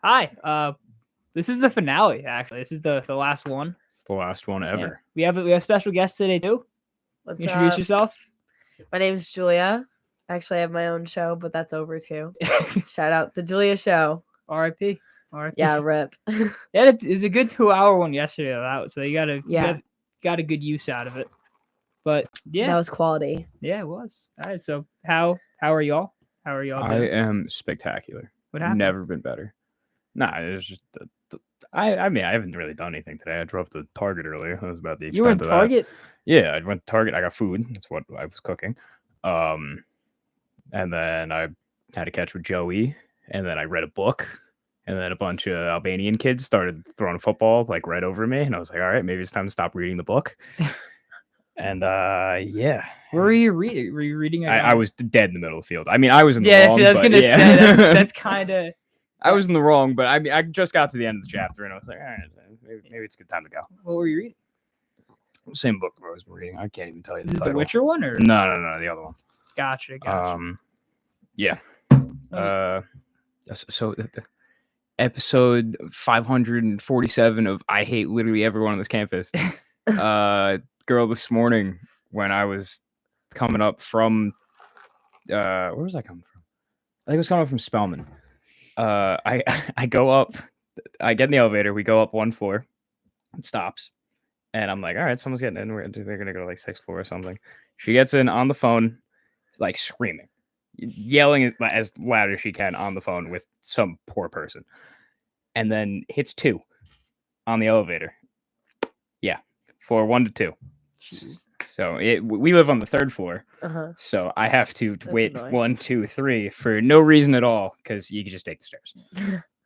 Hi. This is the finale. Actually, this is the last one. It's the last one ever. Yeah. We have special guests today too. What's Introduce up? yourself. My name's Julia. Actually, I have my own show, but that's over too. Shout out the Julia Show. R.I.P. R.I.P. Yeah, rip. Yeah, it was a good 2-hour one yesterday. So you got a good use out of it. But yeah, That was quality. yeah, it was. All right. So how are y'all? How are y'all I doing? am spectacular. What happened? Never been better. Nah, it was just I mean, I haven't really done anything today. I drove to Target earlier. That was about the extent You were in of Target. that. Yeah, I went to Target. I got food. That's what I was cooking. And then I had a catch with Joey, and then I read a book, and then a bunch of Albanian kids started throwing a football like right over me, and I was like, all right, maybe it's time to stop reading the book. And yeah. Where were you reading? Were you reading? I was dead in the middle of the field. I mean, I was in the Yeah, wrong. I was gonna yeah. say that's kind of. I was in the wrong, but I mean, I just got to the end of the chapter, and I was like, all right, maybe it's a good time to go. What were you reading? Same book I was reading. I can't even tell you Is the it title. the Witcher one or? No, the other one. Gotcha. Yeah. So the episode 547 of I Hate Literally Everyone on This Campus. Girl, this morning when I was coming up from, where was I coming from? I think I was coming up from Spelman. I go up, I get in the elevator, we go up one floor, it stops, and I'm like, all right, someone's getting in, they're gonna go to like 6th floor or something. She gets in on the phone, like screaming, yelling as loud as she can on the phone with some poor person, and then hits 2 on the elevator. Yeah, floor 1 to 2. Jeez. So we live on the 3rd floor. Uh-huh. So I have to wait annoying. 1, 2, 3 for no reason at all because you can just take the stairs.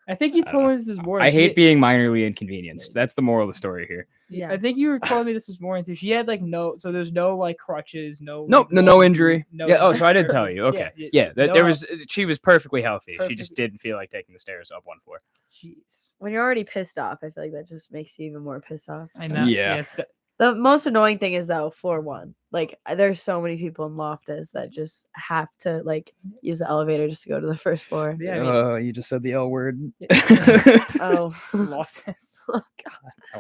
I think you told me this morning. I hate being minorly inconvenienced. That's the moral of the story here. Yeah. I think you were telling me this was morning too. She had like there's no like crutches, no. Nope, like, no injury. No yeah. Oh, so I did injury. tell you. Okay. Yeah, no There was. She was perfectly healthy. She just Perfect. didn't feel like taking the stairs up 1 floor. Jeez. When you're already pissed off, I feel like that just makes you even more pissed off. I know. Yeah. The most annoying thing is though, floor 1. Like there's so many people in Loftus that just have to like use the elevator just to go to the 1st floor. Yeah. I mean, You just said the L word. Oh, Loftus.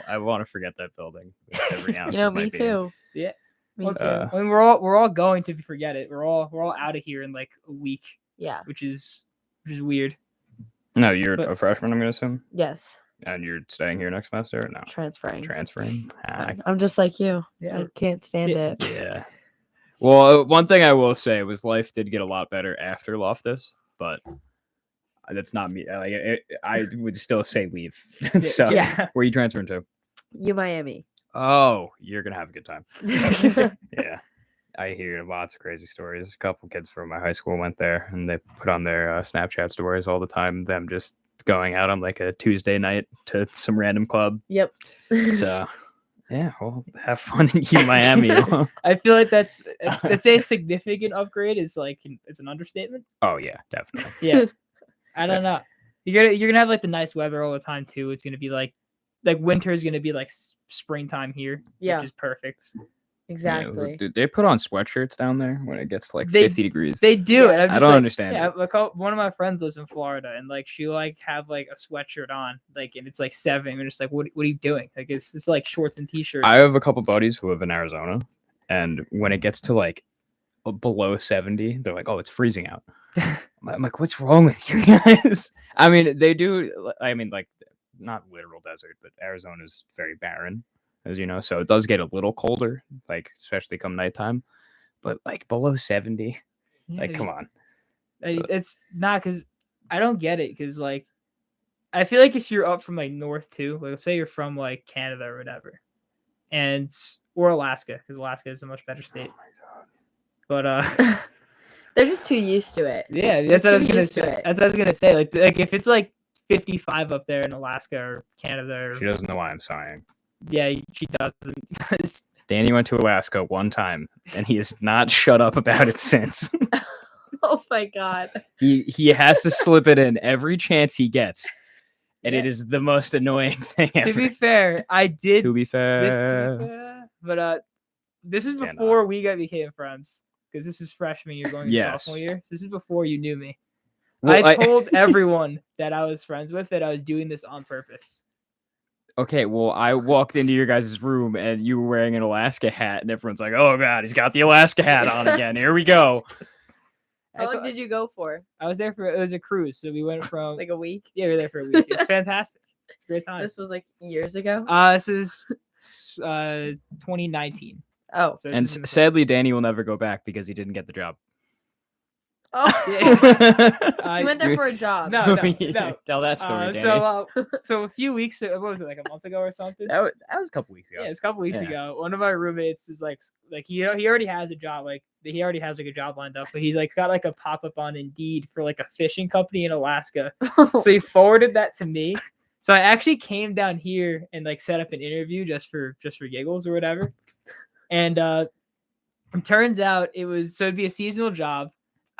I want to forget that building. with every ounce you know, of my me being. too. Yeah. Me Well, too. I mean, we're all going to forget it. We're all out of here in like a week, Yeah. which is weird. No, you're But- a freshman, I'm gonna assume, Yes. and you're staying here next semester. Or no, Transferring. transferring. Ah, I'm just like you. Yeah. I can't stand Yeah. it. Yeah. Well, one thing I will say was life did get a lot better after Loftus, but that's not me. Like, I would still say leave. So, Yeah. where are you transferring to? You Miami. Oh, you're gonna have a good time. Yeah, I hear lots of crazy stories. A couple kids from my high school went there, and they put on their Snapchat stories all the time. Them just going out on like a Tuesday night to some random club. Yep. So. Yeah, well, have fun in Miami. I feel like that's a significant upgrade. Is like it's an understatement. Oh yeah, definitely. Yeah. I don't know. You're gonna have like the nice weather all the time too. It's gonna be like winter is gonna be like springtime here, Yeah. which is perfect. Exactly. Yeah, dude, they put on sweatshirts down there when it gets to like They- 50 degrees. They do, Yeah. and I'm I just don't like, understand Yeah, it. like one of my friends lives in Florida, and like she like have like a sweatshirt on, like, and it's like 7. And just like, what are you doing? Like it's just like shorts and t-shirt. I have a couple buddies who live in Arizona, and when it gets to like below 70, they're like, "Oh, it's freezing out." I'm like, "What's wrong with you guys?" I mean, they do. I mean, like, not literal desert, but Arizona's very barren, as you know, so it does get a little colder, like especially come nighttime. But like below 70, Yeah, like, come on. It's not because I don't get it because like I feel like if you're up from like north too, like let's say you're from like Canada or whatever, and or Alaska because Alaska is a much better state. But They're just too used to it. yeah, that's what I was too gonna used to say. it. That's what I was gonna say. Like if it's like 55 up there in Alaska or Canada or She doesn't know why I'm sighing. yeah, she doesn't. 'cause Danny went to Alaska one time, and he has not shut up about it since. Oh my god. He has to slip it in every chance he gets, and it Yeah. is the most annoying thing ever. to be fair, I did. To be This, to fair, be fair, but this is Cannot. before we became friends because this is freshman year going into Yes. sophomore year. So this is before you knew me. I told everyone that I was friends with that I was doing this on purpose. Okay, well, I walked into your guys' room and you were wearing an Alaska hat, and everyone's like, "Oh God, he's got the Alaska hat on again. Here we go." How long did you go for? I was there for it was a cruise, so we went from Like a week? yeah, we were there for a week. It's fantastic. It's a great time. This was like years ago. This is 2019. Oh, So And this is sadly, Danny will never go back because he didn't get the job. oh, I you went there for a job. No, no. Tell that story, Danny. So a few weeks ago, what was it, like a month ago or something? that was a couple weeks ago. Yeah, it's a couple weeks Yeah. ago. One of my roommates is like he already has a job, like he already has like a job lined up, but he's like got like a pop up on Indeed for like a fishing company in Alaska. So he forwarded that to me. So I actually came down here and like set up an interview just for giggles or whatever. And it turns out it'd be a seasonal job.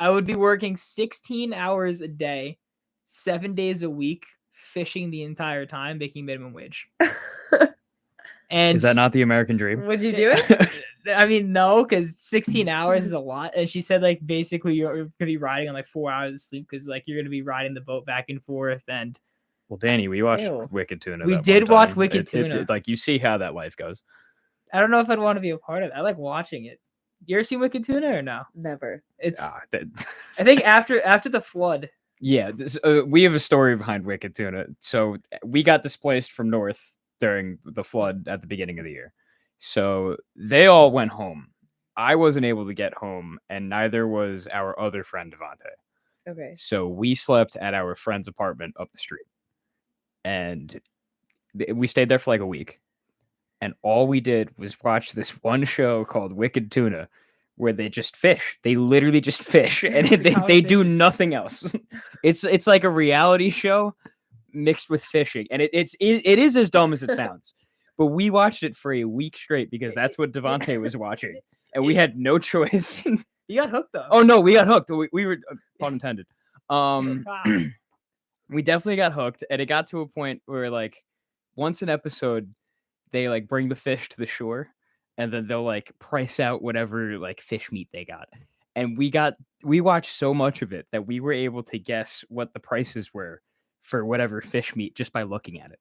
I would be working 16 hours a day, 7 days a week, fishing the entire time, making minimum wage. And Is that not the American dream? Would you do it? I mean, no, because 16 hours is a lot. And she said, like, basically you're gonna be riding on like 4 hours of sleep because like you're gonna be riding the boat back and forth. And Well, Danny, we watched Ew. Wicked Tuna. We that did one watch time. Wicked Tuna. Like you see how that life goes. I don't know if I'd want to be a part of it. I like watching it. You ever seen Wicked Tuna or no? Never. It's That- I think after the flood. Yeah, we have a story behind Wicked Tuna. So we got displaced from North during the flood at the beginning of the year. So they all went home. I wasn't able to get home, and neither was our other friend Devontae. Okay. So we slept at our friend's apartment up the street. And we stayed there for like a week. And all we did was watch this one show called Wicked Tuna, where they just fish. They literally just fish, and they do nothing else. It's like a reality show mixed with fishing, and it is as dumb as it sounds. But we watched it for a week straight because that's what Devontae was watching, and we had no choice. You got hooked though. Oh no, we got hooked. We were pun intended. Wow. We definitely got hooked, and it got to a point where like once an episode, they like bring the fish to the shore, and then they'll like price out whatever like fish meat they got. And we watched so much of it that we were able to guess what the prices were for whatever fish meat just by looking at it.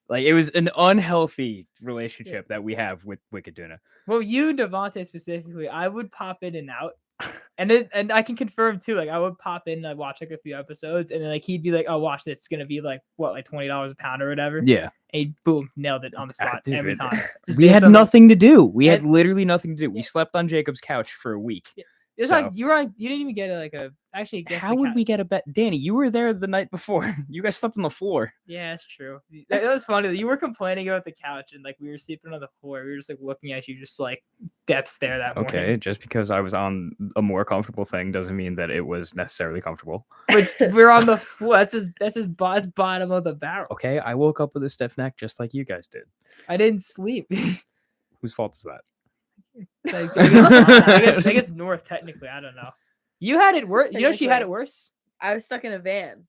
Like it was an unhealthy relationship that we have with Wicked Tuna. Well, you, Devontae specifically, I would pop in and out. And I can confirm too, like I would pop in and I'd watch like a few episodes and then like he'd be like, "Oh, watch this. It's gonna be like what, like $20 a pound or whatever." Yeah. And he boom, nailed it on the spot Dude, every time. Just We based had on, like- nothing to do. We had and- literally nothing to do. We Yeah. slept on Jacob's couch for a week. Yeah. It was So- like you didn't even get like a actually guess How would we get a bet? Danny, you were there the night before. You guys slept on the floor. Yeah, that's true. That was funny. You were complaining about the couch and like we were sleeping on the floor. We were just like looking at you just like death stare that morning. Okay, just because I was on a more comfortable thing doesn't mean that it was necessarily comfortable. But we're on the floor. That's bottom of the barrel. Okay, I woke up with a stiff neck just like you guys did. I didn't sleep. Whose fault is that? Like, I guess North technically. I don't know. You had it worse. You know she had Technically. it worse I was stuck in a van,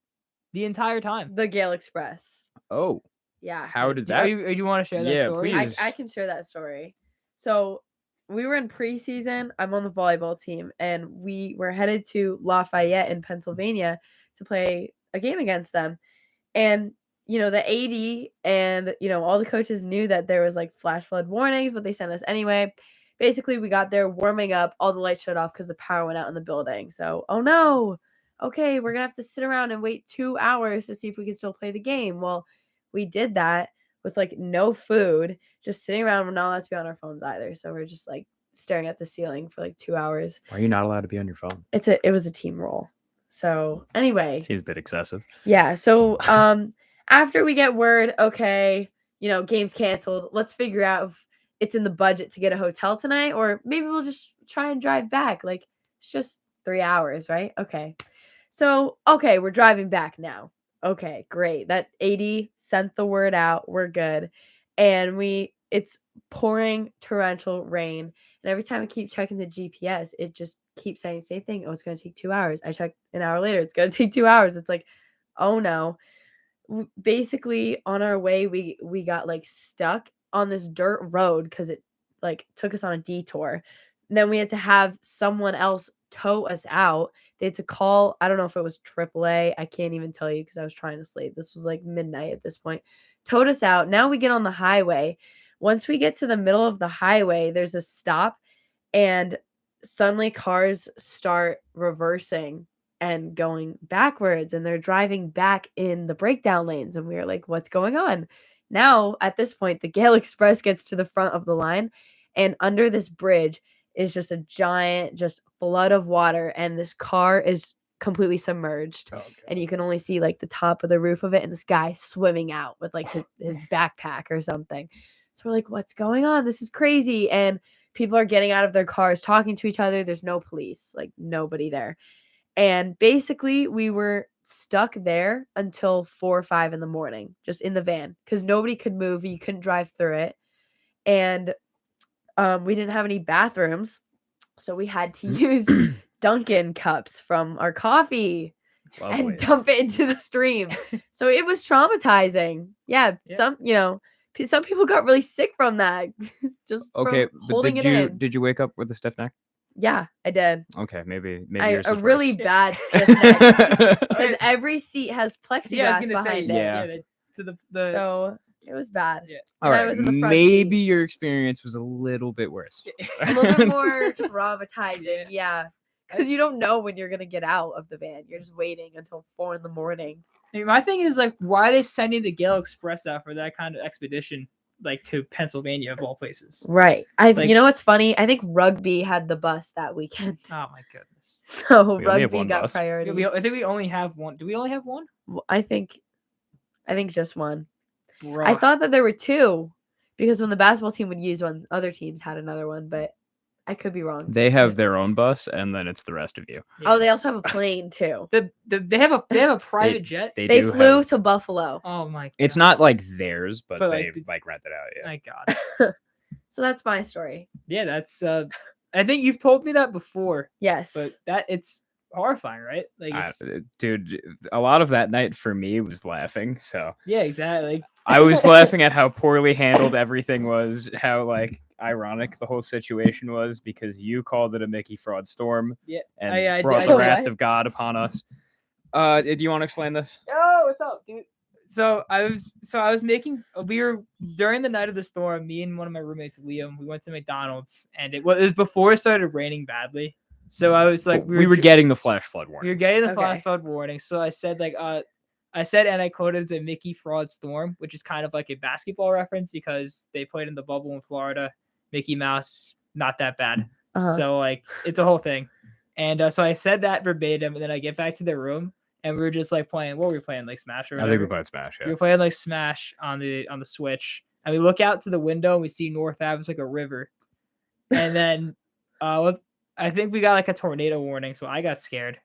the entire time. the Gale Express. Oh, Yeah. how did Do that? you want to share that Yeah, story? please. I can share that story. So we were in preseason. I'm on the volleyball team, and we were headed to Lafayette in Pennsylvania to play a game against them. And the AD and all the coaches knew that there was like flash flood warnings, but they sent us anyway. Basically, we got there warming up. All the lights shut off because the power went out in the building. So, oh no. Okay, we're gonna have to sit around and wait 2 hours to see if we can still play the game. Well, we did that with like no food, just sitting around. We're not allowed to be on our phones either. So we're just like staring at the ceiling for like 2 hours. Why are you not allowed to be on your phone? It was a team role. So anyway, Seems a bit excessive. yeah. So after we get word, okay, game's canceled. Let's figure out if it's in the budget to get a hotel tonight, or maybe we'll just try and drive back. Like it's just 3 hours, right? Okay. So okay, we're driving back now. Okay, great. That AD sent the word out. We're good. And it's pouring torrential rain. And every time I keep checking the GPS, it just keeps saying the same thing. Oh, it's going to take 2 hours. I checked an hour later. It's going to take 2 hours. It's like, oh no. Basically, on our way, we got like stuck on this dirt road because it like took us on a detour. And then we had to have someone else tow us out. They had to call, I don't know if it was AAA. I can't even tell you because I was trying to sleep. This was like midnight at this point. Towed us out. Now we get on the highway. Once we get to the middle of the highway, there's a stop, and suddenly cars start reversing and going backwards, and they're driving back in the breakdown lanes. And we were like, what's going on? Now, at this point, the Gale Express gets to the front of the line, and under this bridge is just a giant, just flood of water, and this car is completely submerged. And you can only see like the top of the roof of it, and this guy swimming out with like his backpack or something. So we're like, what's going on? This is crazy. And people are getting out of their cars, talking to each other. There's no police, like nobody there. And basically, we were stuck there until 4 or 5 in the morning, just in the van, because nobody could move. You couldn't drive through it. And we didn't have any bathrooms. So we had to use Dunkin' cups from our coffee and dump it into the stream. So it was traumatizing. Yeah. Some people got really sick from that. Just Okay, from but holding did it you in. did you wake up with a stiff neck? Yeah, I did. Okay, maybe A yours is really worse. bad stiff neck, because every seat has plexiglass Yeah, I was gonna behind say, it. Yeah. to the So it was bad. Yeah. All And I right, was in the front maybe seat. your experience was a little bit worse. A little bit more traumatizing, Yeah. yeah. Because you don't know when you're gonna get out of the van. You're just waiting until 4 in the morning. I mean, my thing is like, why are they sending the Gale Express out for that kind of expedition, like to Pennsylvania of all places? Right. Like- you know what's funny? I think rugby had the bus that weekend. Oh my goodness. So We only have rugby one got bus. priority. I think we only have one. Do we only have one? I think just one. Bruh. I thought that there were 2, because when the basketball team would use one, other teams had another one, but I could be wrong. They have their own bus, and then it's the rest of you. Oh, they also have a plane too. They have a private jet. They They do flew have- to Buffalo. Oh my god. It's not like theirs, but But, they like, rent it out. Yeah. My god. So that's my story. Yeah, that's I think you've told me that before, Yes. but it's horrifying, right? Like it's, Dude, a lot of that night for me was laughing. So yeah, exactly. Like, I was laughing at how poorly handled everything was, how like ironic the whole situation was, because you called it a Mickey fraud storm yeah. and I brought did. the What? wrath of God upon us. Do you want to explain this? Yo, what's up, dude? So I was making. We were during the night of the storm. Me and one of my roommates, Liam, we went to McDonald's, and it was before it started raining badly. So I was like, We were getting the flash flood we warning. were getting the Okay. flash flood warning. So I said and I quoted it's a Mickey fraud storm, which is kind of like a basketball reference because they played in the bubble in Florida. Mickey Mouse, not that bad. Uh-huh. So like it's a whole thing. And so I said that verbatim, and then I get back to the room, and we were just like playing. What were we playing? Like Smash or I whatever? think we played Smash. We Yeah. were playing like Smash on the Switch, and we look out to the window and we see North Ave is like a river, and then I think we got like a tornado warning, so I got scared.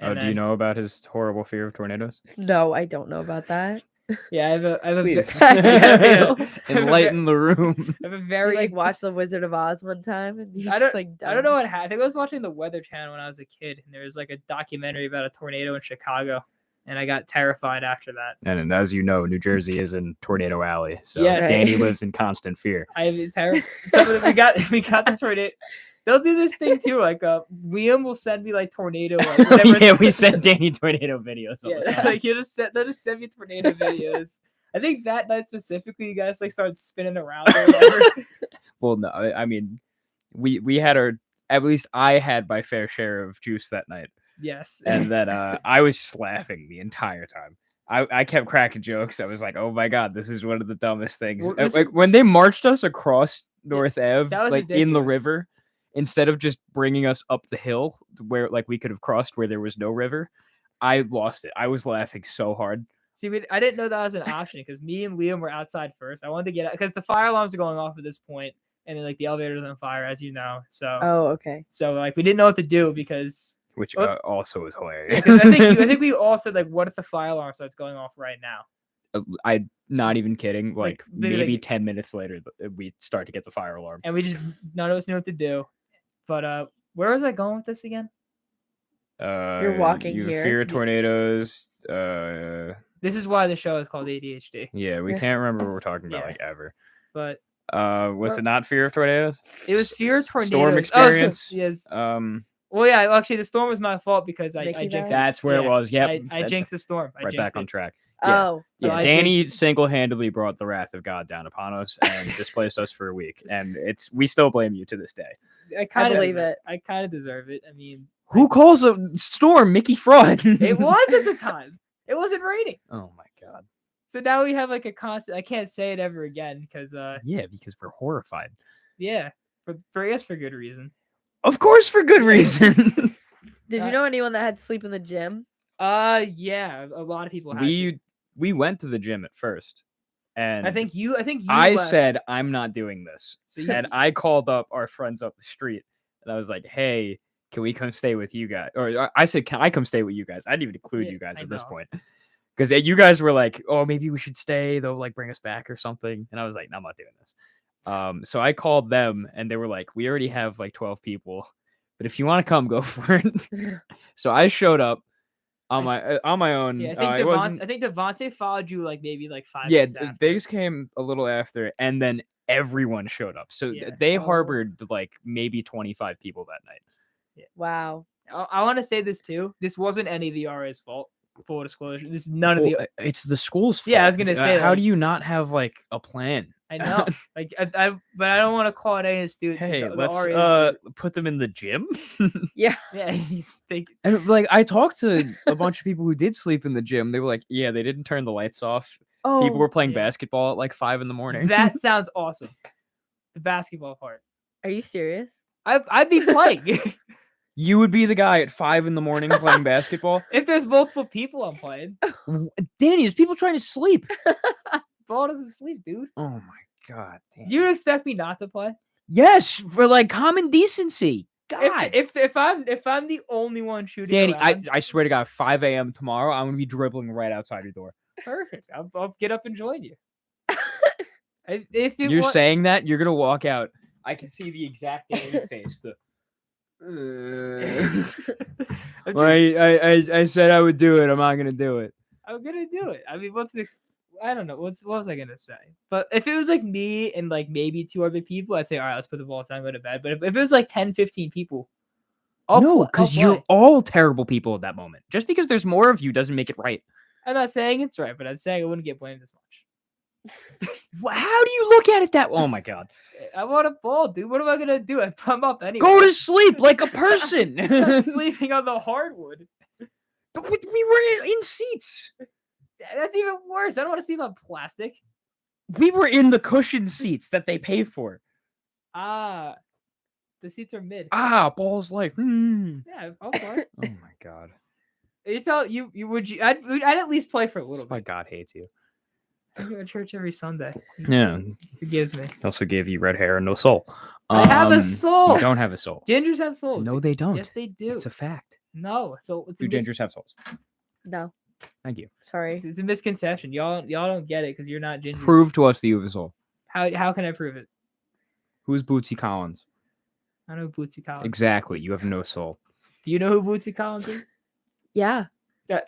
Oh, do you know about his horrible fear of tornadoes? No, I don't know about that. Yeah, I have a Please. yeah. Enlighten the room. I have a Did very you like watch The Wizard of Oz one time? And you're I just, don't like, I don't know what happened. I think I was watching the Weather Channel when I was a kid, and there was like a documentary about a tornado in Chicago, and I got terrified after that. And as you know, New Jersey is in Tornado Alley, so Yes. Danny lives in constant fear. I terrible. So we got the tornado. They'll do this thing too. Like Liam will send me like tornado. Like, whatever. Yeah, we send Danny tornado videos. All the Yeah, time. like they'll just send me tornado videos. I think that night specifically, you guys like started spinning around or whatever. Well, no, I mean, we had at least I had my fair share of juice that night, Yes. and then I was just laughing the entire time. I kept cracking jokes. I was like, "Oh my god, this is one of the dumbest things." Well, this Like is- when they marched us across North Ave, that was like in the ridiculous. river, instead of just bringing us up the hill where like we could have crossed where there was no river, I lost it. I was laughing so hard. See, I didn't know that was an option because me and Liam were outside first. I wanted to get out because the fire alarms are going off at this point, and then like the elevator's on fire, as you know. So, Oh, okay. so like we didn't know what to do because Which Oh. also was hilarious. because I think we all said like, what if the fire alarm starts going off right now? I'm not even kidding. Like maybe, maybe like- 10 minutes later, we start to get the fire alarm. And we just none of us knew what to do. But where was I going with this again? You're walking you here. fear tornadoes. This is why the show is called ADHD. Yeah, we can't remember what we're talking about Yeah. like ever. But Was it not fear of tornadoes? it was fear of tornadoes. Storm Oh, experience. yes. Um, Well, yeah, actually, the storm was my fault because I Mickey jinxed. Mouse? That's where it Yeah, was. Yep. I jinxed the storm. I Right jinxed back on it. track. Yeah. Oh, So Yeah, I Danny jinxed it. single-handedly brought the wrath of God down upon us and displaced us for a week, and we still blame you to this day. I kind of believe it. I kind of deserve it. I mean, Who calls a storm Mickey Fraud? it was at the time. It wasn't raining. Oh my god. So now we have like a constant. I can't say it ever again because Yeah, because we're horrified. yeah, for I guess for good reason. Of course, for good reason. did you know anyone that had to sleep in the gym? Yeah, a lot of people had to. we went to the gym at first, and I think you I left. said I'm not doing this, So you, and I called up our friends up the street, and I was like, "Hey, can we come stay with you guys?" Or I said, "Can I come stay with you guys?" I didn't even include Yeah, you guys I at this know. point, because you guys were like, "Oh, maybe we should stay. They'll like bring us back or something," and I was like, "No, I'm not doing this." So I called them, and they were like, "We already have like 12 people, but if you want to come, go for it." So I showed up on my own. yeah, It wasn't. I think Devontae followed you like maybe like 5 Yeah, minutes after. they just came a little after, and then everyone showed up. So Yeah. they Oh. harbored like maybe 25 people that night. Wow. I want to say this too. This wasn't any of the RA's fault. Full disclosure. This is none of the. It's the school's fault. Yeah, I was gonna say, how like- do you not have like a plan? I know. Like but I don't want to call it any of the students. 'cause Hey, the let's RAs were- put them in the gym. Yeah. yeah, he's thinking. And like I talked to a bunch of people who did sleep in the gym. They were like, "Yeah, they didn't turn the lights off. Oh, People were playing yeah. basketball at like 5 a.m. That sounds awesome. The basketball part. are you serious? I'd be playing. You would be the guy at 5 a.m. playing basketball. If there's multiple people I'm playing. Danny, there's people trying to sleep. Ball doesn't sleep, dude. Oh my god. Danny. You expect me not to play? Yes, for like common decency. God. If I'm the only one shooting, Danny, around, I swear to God, 5 a.m. tomorrow, I'm gonna be dribbling right outside your door. perfect. I'll get up and join you. If you You're want, saying that, you're gonna walk out. I can see the exact Danny face. I'm, I said I would do it. I'm not gonna do it. I'm gonna do it. I mean, I don't know. What was I gonna say? But if it was like me and like maybe 2 other people, I'd say, all right, let's put the ball down, go to bed. But if it was like 10, 15 people, No, because you're play. all terrible people at that moment. Just because there's more of you doesn't make it right. I'm not saying it's right, but I'm saying I wouldn't get blamed as much. How do you look at it that? Oh my God! I want a ball, dude. What am I gonna do? I'm up anyway. Go to sleep like a person. I'm sleeping on the hardwood. We were in seats. That's even worse. I don't want to sleep on plastic. We were in the cushioned seats that they pay for. Ah, the seats are mid. Balls life. Mm. Yeah, I'll play. Oh my God! You tell you would you? I'd at least play for a little That's why bit. God hates you. I go to church every Sunday. Yeah. He forgives me. He also gave you red hair and no soul. I have a soul. You don't have a soul. Gingers have souls. No, they don't. Yes, they do. It's a fact. No, it's a Do gingers have souls? No, Thank you. sorry. it's a misconception. Y'all don't get it because you're not gingers. Prove to us that you have a soul. How can I prove it? Who's Bootsy Collins? I know who Bootsy Collins. Exactly. You have no soul. Do you know who Bootsy Collins is? Yeah.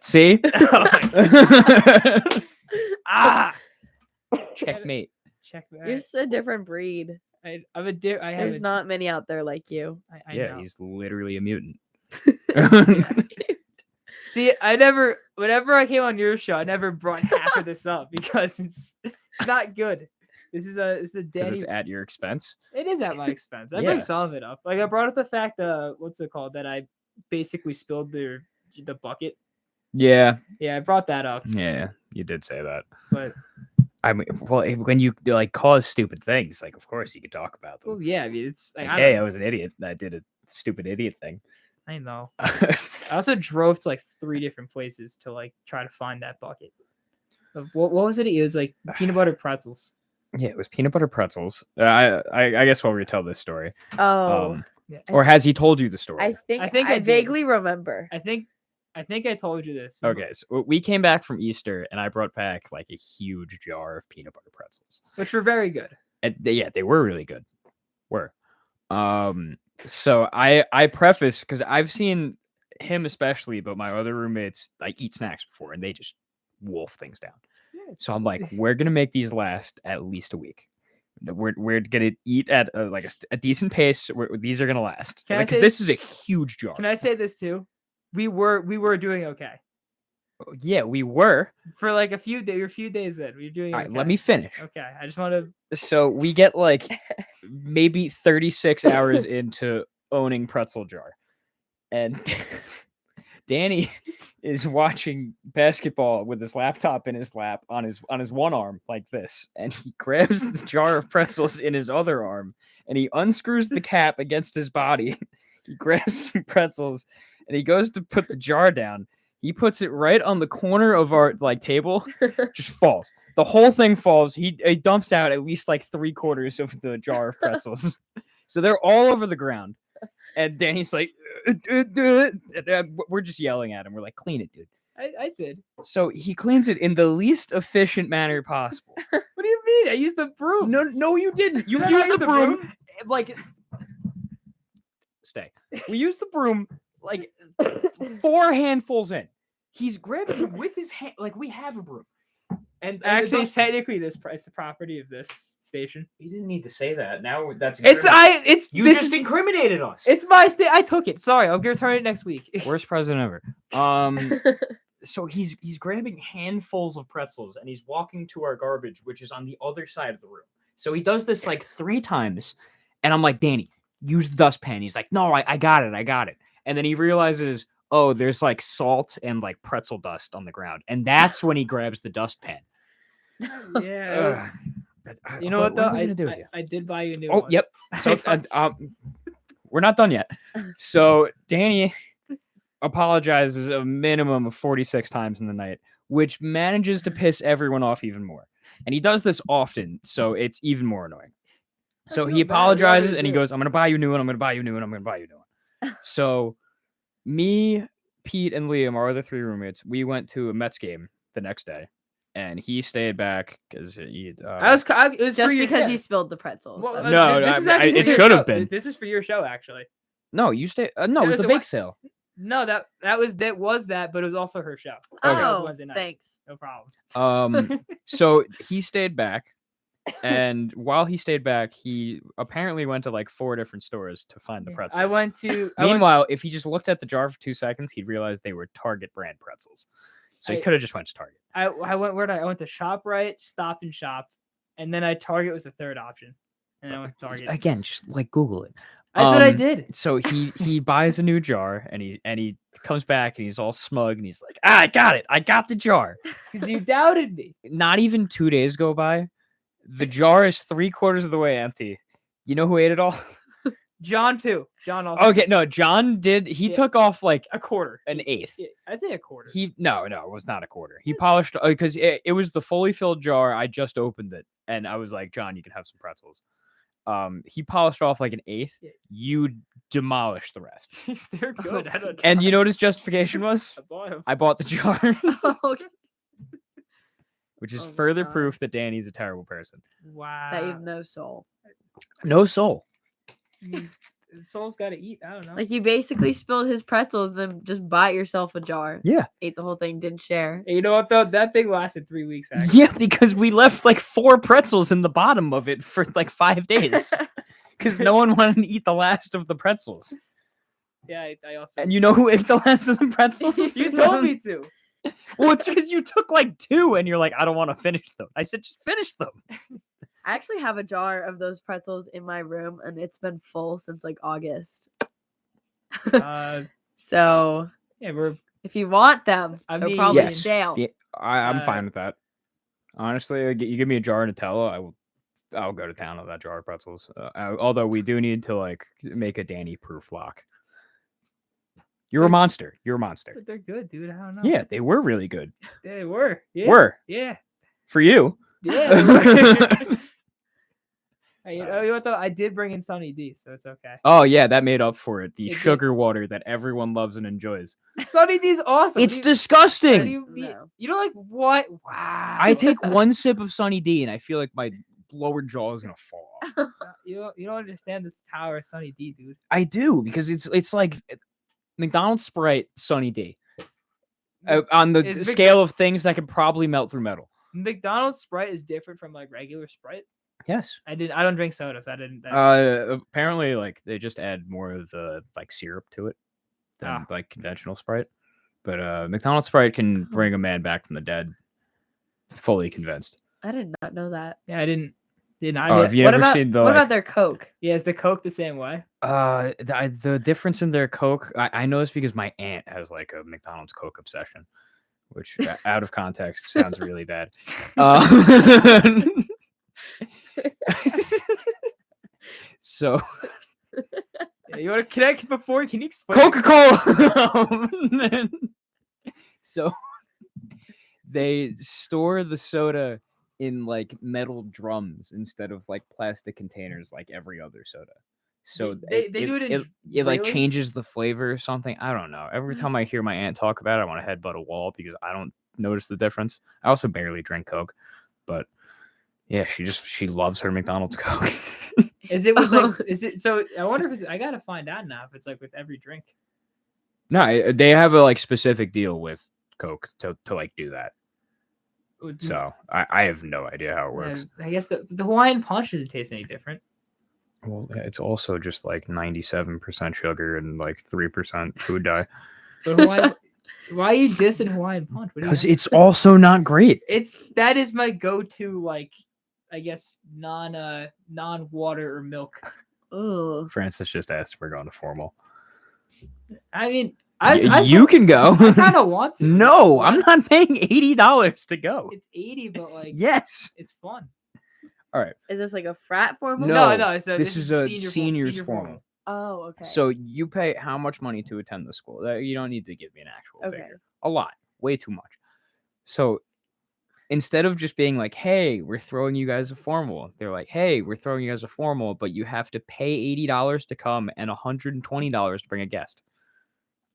See? Ah, Checkmate. check that. You're just a different breed. I have a. There's not many out there like you. I Yeah, know. he's literally a mutant. See, whenever I came on your show, I never brought half of this up because it's not good. This is a Because Danny. it's at your expense. It is at my expense. I Yeah. bring some of it up. Like I brought up the fact, what's it called? That I basically spilled the bucket. Yeah. Yeah, I brought that up. Yeah. You did say that. But I mean, well, when you like cause stupid things, like of course you could talk about them. well, yeah, I mean, it's like, Like, I hey, don't I was an idiot. I did a stupid idiot thing. I know. I also drove to like 3 different places to like try to find that bucket. What was it? It was like peanut butter pretzels. Yeah, it was peanut butter pretzels. I guess we'll retell this story. Oh, Yeah. Or has he told you the story? I think I I did. vaguely remember. I think I told you this. Okay, so we came back from Easter, and I brought back like a huge jar of peanut butter pretzels. Which were very good. And they were really good. So I preface because I've seen him especially, but my other roommates like eat snacks before, and they just wolf things down. Yeah, So I'm like, we're gonna make these last at least a week. We're gonna eat at a decent pace. These are gonna last Can I because say- this is a huge jar. Can I say this too? We were doing okay Yeah, we were. for like a few days in. We were doing All right, okay. let me finish. Okay, I just want to. So we get like maybe 36 hours into owning Pretzel Jar, and Danny is watching basketball with his laptop in his lap on his one arm like this, and he grabs the jar of pretzels in his other arm, and he unscrews the cap against his body. He grabs some pretzels, and he goes to put the jar down. He puts it right on the corner of our table, just falls. The whole thing falls. He dumps out at least like 3/4 of the jar of pretzels. So they're all over the ground. And Danny's like, we're just yelling at him. We're like, clean it, dude. I did. So he cleans it in the least efficient manner possible. What do you mean? I used the broom. No, you didn't. You Did I used use the broom. Like, stay. We used the broom like 4 handfuls in. He's grabbing it with his hand. Like, we have a broom. And Actually, technically, it's the property of this station. you didn't need to say that. Now that's You you just incriminated us. It's my state. I took it. Sorry, I'll return it next week. Worst president ever. So he's grabbing handfuls of pretzels and he's walking to our garbage, which is on the other side of the room. So he does this like 3 times, and I'm like, Danny, use the dustpan. He's like, no, I got it. And then he realizes, oh, there's like salt and like pretzel dust on the ground, and that's when he grabs the dustpan. Yeah. You know what though? I did buy you a new Oh, one. yep. So we're not done yet. So Danny apologizes a minimum of 46 times in the night, which manages to piss everyone off even more. And he does this often, so it's even more annoying. So he apologizes and he goes, I'm going to buy you a new one. I'm going to buy you a new one. I'm going to buy you a new one. So me, Pete, and Liam, our other 3 roommates, we went to a Mets game the next day. And he stayed back because he. It was Just because he spilled the pretzels. Well, That's- No, this is I- actually it for your should have show. been. This is for your show, actually. No, you stay. No, It it was was the a bake what? sale. No, that was that, but it was also her show. Okay. Her show was Oh, Wednesday night. thanks. No problem. So he stayed back, and while he stayed back, he apparently went to like 4 different stores to find the pretzels. I went to. Meanwhile, if he just looked at the jar for 2 seconds, he'd realize they were Target brand pretzels. So he I- could have just went to Target. I went where did I went to ShopRite, Stop and Shop, and then Target was the third option, and I went to Target. Again, just like Google it. That's what I did. So he buys a new jar, and he comes back and he's all smug and he's like, I got it. I got the jar. Because you doubted me. Not even 2 days go by. The jar is 3/4 of the way empty. You know who ate it all? John too. John also. Okay, no, John did. He Yeah. took off like A quarter. an eighth. Yeah, I'd say a quarter. No, it was not a quarter. He polished because it was the fully filled jar. I just opened it, and I was like, John, you can have some pretzels. He polished off like an eighth. Yeah. You demolished the rest. They're good. I don't know. And you know what his justification was? I bought 'em. I bought the jar, Okay. which is Oh my further God. proof that Danny's a terrible person. Wow. That you have no soul. No soul. I mean, soul's got to eat. I don't know. Like you basically spilled his pretzels, then just bought yourself a jar. Yeah. Ate the whole thing, didn't share. Hey, you know what though? That thing lasted 3 weeks. Actually. Yeah, because we left like 4 pretzels in the bottom of it for like 5 days. Because no one wanted to eat the last of the pretzels. Yeah, I also. And you know who ate the last of the pretzels? You told me to. Well, it's because you took like 2 and you're like, I don't want to finish them. I said, just finish them. I actually have a jar of those pretzels in my room, and it's been full since like August. So Yeah, we're. if you want them, I they'll mean, probably yes. stale. Yeah, I'm Uh, fine with that. Honestly, you give me a jar of Nutella, I'll go to town on that jar of pretzels. Although we do need to like make a Danny proof lock. You're a monster. You're a monster. But they're good, dude. I don't know. Yeah, they were really good. They were. Yeah. Were Yeah. for you. Yeah. they were. Hey, you know what though? I did bring in Sunny D, so it's okay. Oh yeah, that made up for it. The It did. sugar water that everyone loves and enjoys. Sunny D's awesome. It's You- disgusting. No. you don't like what? Wow. I take one sip of Sunny D and I feel like my lower jaw is gonna fall off. You don't understand this power of Sunny D, dude. I do because it's like McDonald's Sprite Sunny D on the Is Mc- scale of things that could probably melt through metal. McDonald's Sprite is different from like regular Sprite. Yes. I don't drink soda, so I didn't. That's, Apparently, like they just add more of the like syrup to it than like conventional Sprite. But McDonald's Sprite can bring a man back from the dead. Fully convinced. I did not know that. yeah, I didn't. Have you ever seen the? What about their Coke? Yeah, is the Coke the same way? The difference in their Coke, I know it's because my aunt has like a McDonald's Coke obsession, which out of context sounds really bad. So, Yeah, you want to connect before? Can you explain? Coca-Cola. So, they store the soda in like metal drums instead of like plastic containers like every other soda. So They do it in it like really? changes the flavor or something. I don't know. Every time I What? hear my aunt talk about it, I want to headbutt a wall because I don't notice the difference. I also barely drink Coke, but yeah, she loves her McDonald's Coke. Is it with like? Is it so? I wonder if it's. I gotta find out now if it's like with every drink. No, they have a like specific deal with Coke to like do that. Would- So I have no idea how it yeah, works. I guess the Hawaiian punch doesn't taste any different. Well, it's also just like 97% sugar and like 3% food dye. But Hawaiian, why are you dissing Hawaiian punch? What do you Because mean? it's also not great. That is my go-to, like, I guess non water or milk. Ooh. Francis just asked if we're going to formal. I mean, You can go. I kind of want to. No, It's I'm fun. not paying $80 to go. It's 80, but like, Yes. it's fun. All right. Is this like a frat formal? No, No. So this is a seniors seniors formal. Oh, okay. So you pay how much money to attend the school? You don't need to give me an actual Okay. figure. A lot. Way too much. So instead of just being like, hey, we're throwing you guys a formal, they're like, hey, we're throwing you guys a formal, but you have to pay $80 to come and $120 to bring a guest.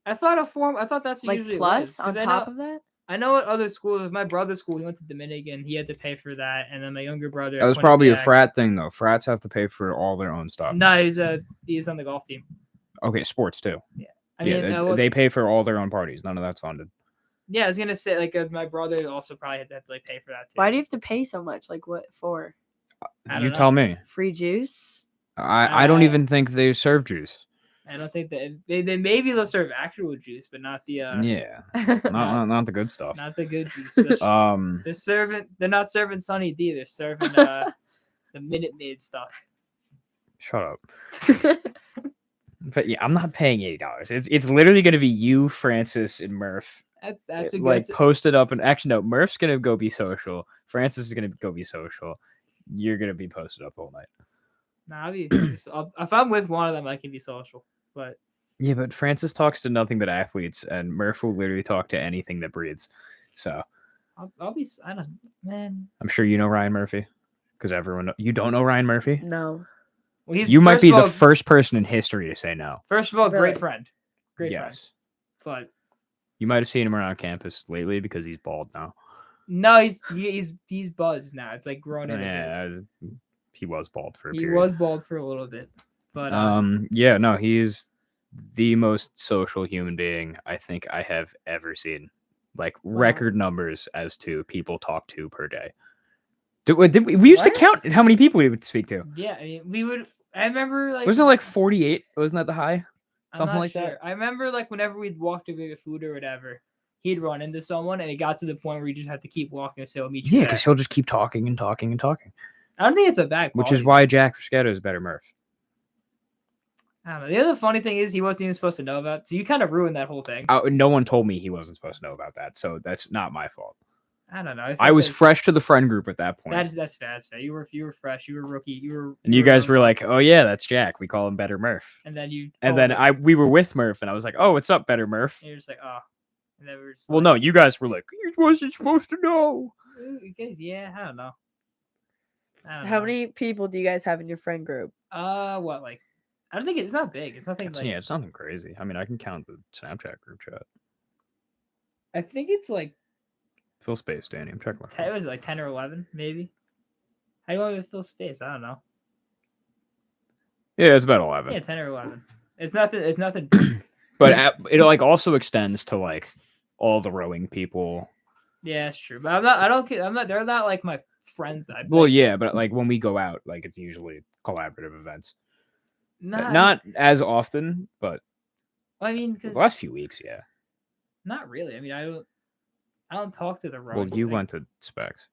I thought that's what like usually plus was, 'cause on top of that? I know at other schools. My brother's school, he went to Dominican. He had to pay for that, and then my younger brother. That was probably a frat thing, though. Frats have to pay for all their own stuff. No, he's on the golf team. Okay, sports too. I mean, they pay for all their own parties. None of that's funded. yeah, I was gonna say like my brother also probably had to like pay for that too. Why do you have to pay so much? Like what for? I don't You know. tell me. Free juice? I don't even think they serve juice. I don't think that they maybe they'll serve actual juice, but not the Yeah, not the good stuff. not the good juice. They're not serving Sunny D. They're serving the Minute Maid stuff. Shut up. But yeah, I'm not paying $80. It's literally gonna be you, Francis, and Murph. That's a good. Like posted up, and actually no, Murph's gonna go be social. Francis is gonna go be social. You're gonna be posted up all night. Nah, if I'm with one of them, I can be social. But yeah, but Francis talks to nothing but athletes, and Murph will literally talk to anything that breathes. So I'll be. I don't, man. I'm sure you know Ryan Murphy, because you don't know Ryan Murphy. No. Well, You might be the first person in history to say no. First of all, Really? great friend. Great friend. Yes. But You might have seen him around campus lately because he's bald now. no, he's buzzed now. It's like grown in. Yeah, he was bald for a He period. was bald for a little bit, but yeah, no, he's the most social human being I think I have ever seen. Like record numbers as to people talk to per day. We used to count how many people we would speak to? Yeah, I mean, we would. I remember like Wasn't it like 48? Wasn't that the high? I'm Something not like sure. that. I remember like whenever we'd walk to go get food or whatever, he'd run into someone, and it got to the point where you just had to keep walking and say, "I'll meet you." Yeah, there." because he'll just keep talking and talking and talking. I don't think it's a bad. Which is quality. why Jack Freschetto is better Murph. I don't know. The other funny thing is he wasn't even supposed to know about it, so you kind of ruined that whole thing. No one told me he wasn't supposed to know about that, so that's not my fault. I don't know. I was fresh to the friend group at that point. That's fair. That's fair. You were fresh. You were rookie. And you guys were like, "Oh yeah, that's Jack. We call him Better Murph." And then we were with Murph, and I was like, "Oh, what's up, Better Murph?" And you're just like, oh. And then we were just Well, like, no, you guys were like, "You wasn't supposed to know." Yeah, I don't know. How many people do you guys have in your friend group? What like? I don't think it's not big. It's nothing like. Yeah, it's nothing crazy. I mean, I can count the Snapchat group chat. I think it's like. Fill space, Danny. I'm checking my phone. It was like 10 or 11, maybe. How do you want me to fill space? I don't know. Yeah, it's about 11. Yeah, 10 or 11. It's nothing. It's nothing. But it like also extends to like all the rowing people. Yeah, it's true. But I'm not. I don't. I'm not. They're not like my friends that I Well, like, yeah, but like when we go out, like it's usually collaborative events. not, Not as often, but I mean, the because last few weeks, yeah. not really. I mean, I don't talk to the Well, rowing. you thing. went to Specs.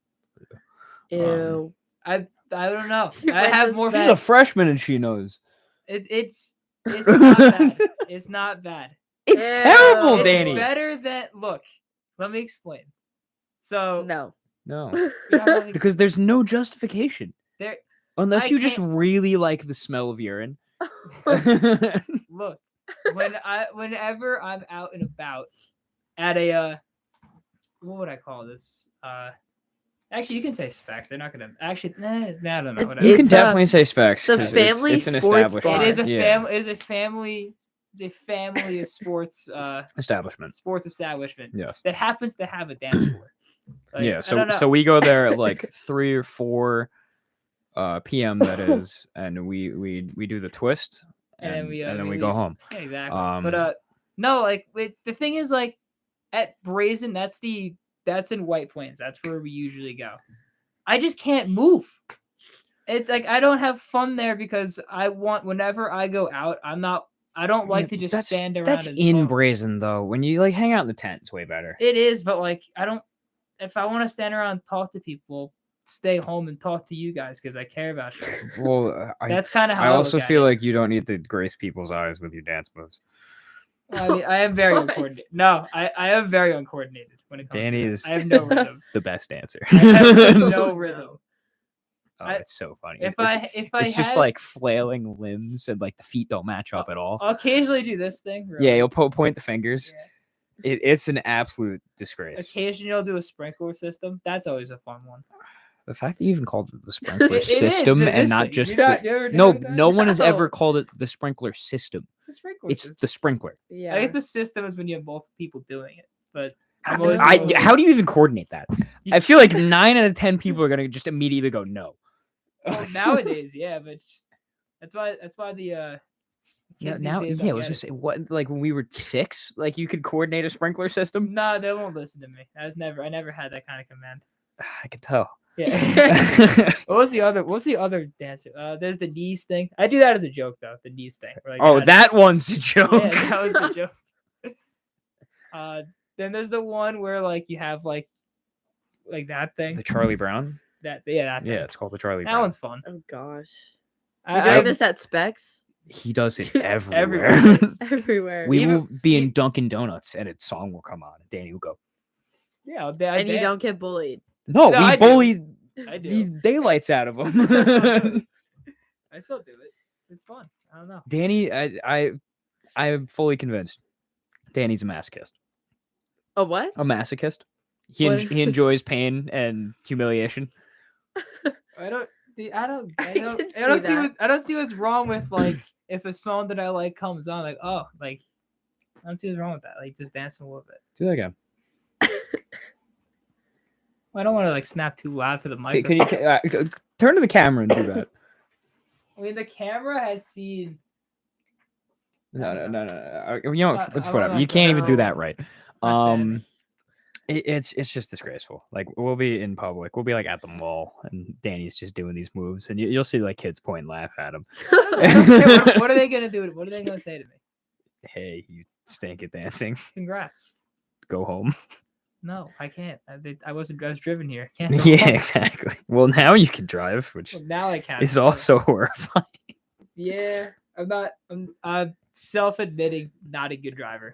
Ew. I don't know. You I went have to more. Specs. She's a freshman and she knows. It's not bad. It's not bad. It's Ew. terrible, It's Danny. better than look. Let me explain. So No. No, you're not gonna because there's no justification there. unless I you just can't- really like the smell of urine. Look, whenever I'm out and about at a what would I call this? Actually, you can say Specs. They're not gonna actually. I don't know. It's- Whatever. You can It's a- definitely say Specs. it's a 'cause family it's an sports establishment. bar. It is a Yeah. family. Is a family. It's a family of sports. Establishment. Sports establishment Yes. that happens to have a dance floor. Like, Yeah. I So don't know. so we go there at like 3 or 4 p.m. That is, and we do the twist, And then we, and then we we go leave. home. Yeah, exactly. Um, But no, like the thing is, like at Brazen, that's in White Plains. That's where we usually go. I just can't move. It's like I don't have fun there because whenever I go out, I don't like to just stand around. That's and in talk. Brazen though. When you like hang out in the tent, it's way better. It is, but like I don't. If I want to stand around and talk to people, stay home and talk to you guys because I care about you. Well, That's kind of how I I also look at feel it. like you don't need to grace people's eyes with your dance moves. Well, I mean, I am very What? uncoordinated. No, I am very uncoordinated when it comes Danny to that. is I have no rhythm. the best dancer. I have no No. rhythm. Oh, I- it's so funny. If it's, I it's just had- like flailing limbs and like the feet don't match up at all. I'll occasionally do this thing. where, Yeah, like, you'll point the fingers. It's an absolute disgrace. occasionally I'll do a sprinkler system. That's always a fun one. The fact that you even called it the sprinkler It is, system but and this not thing, just you not- the- you ever no, heard of that? no one has ever No. called it the sprinkler system. It's a sprinkler It's system. the sprinkler. Yeah. I guess the system is when you have multiple people doing it. But I'm always I, the how do you even coordinate that? I feel like 9 out of 10 people are gonna just immediately go no. well, nowadays, yeah, but that's why the kids these Now, days yeah, I don't was get gonna it. say what, like when we were 6, like you could coordinate a sprinkler system. No, they won't listen to me. I never had that kind of command. I could tell. Yeah. What's the other dancer? There's the knees thing. I do that as a joke though. The knees thing. Like, Oh, God, that one's a joke. yeah, that was the joke. Then there's the one where like you have like that thing. The Charlie Brown. That Yeah, thing. it's called the Charlie That Brown. one's fun. Oh gosh. I, You're doing I've- this at Specs? He does it Everywhere. everywhere. Everywhere. We Even- will be in e- Dunkin' Donuts and a song will come on and Danny will go. Yeah, and you don't get bullied. No, No, we I do. bully I do. the daylights out of him. I still do it. It's fun. I don't know. Danny, I am fully convinced. Danny's a masochist. A what? A masochist. He What- he enjoys pain and humiliation. I don't I can see see that. I don't see what's wrong with like if a song that I like comes on, like, oh, like I don't see what's wrong with that. Like just dancing a little bit. Do that again. I don't want to like snap too loud for the mic. Can you turn to the camera and do that? I mean, the camera has seen. No. You know, Not- it's I'm whatever. not You can't even do gonna- that right. Not standing. It's just disgraceful. Like we'll be in public, we'll be like at the mall, and Danny's just doing these moves, and you'll see like kids point and laugh at him. What are they gonna do? What are they gonna say to me? Hey, you stink at dancing. Congrats. Go home. No, I can't. I was driven here. I can't. go Yeah, home. exactly. Well, now you can drive, which Well, now I can. is also horrifying. Yeah, I'm self-admitting not a good driver.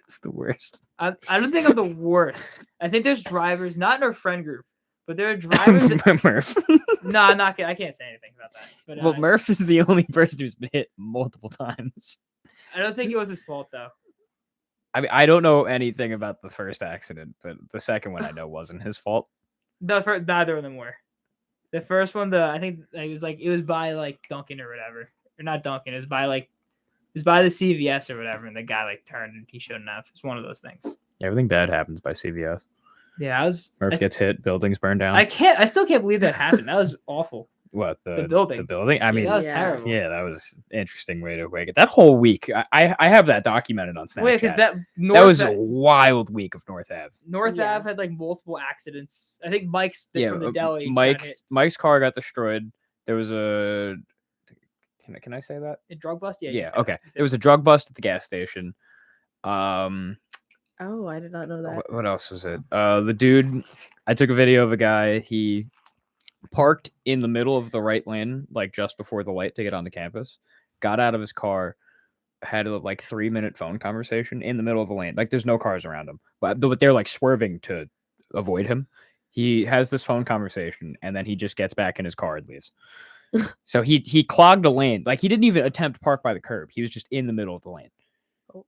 It's the worst. I don't think I'm the worst. I think there's drivers, not in our friend group, but there are drivers. That, Murph. no, I'm not. I can't say anything about that. But Well, Murph is the only person who's been hit multiple times. I don't think it was his fault though. I mean, I don't know anything about the first accident, but the second one I know wasn't his fault. Neither of them were. The first one, I think it was by like Dunkin' or whatever, or not Dunkin'. It was by the CVS or whatever, and the guy like turned and he shouldn't have. It's one of those things. Everything bad happens by CVS. Yeah, Murph gets hit, buildings burn down. I still can't believe that happened. That was awful. What The building. The building. I Yeah, mean, that was Yeah. terrible. yeah, that was an interesting way to wake it. That whole week, I have that documented on Snapchat. Wait, because that that was a Ave- wild week of North Ave. North Yeah. Ave had like multiple accidents. I think Mike's Yeah, from the deli got hit. Mike's car got destroyed. There was a. Can I say that? A drug bust. Yeah. you Yeah. can say Okay. that. You said There was a drug bust at the gas station. Oh, I did not know that. What else was it? The dude. I took a video of a guy. He parked in the middle of the right lane, like just before the light to get onto campus. Got out of his car, had a like 3-minute phone conversation in the middle of the lane. Like there's no cars around him, but they're like swerving to avoid him. He has this phone conversation and then he just gets back in his car and leaves. So he clogged a lane. Like he didn't even attempt to park by the curb. He was just in the middle of the lane. Oh.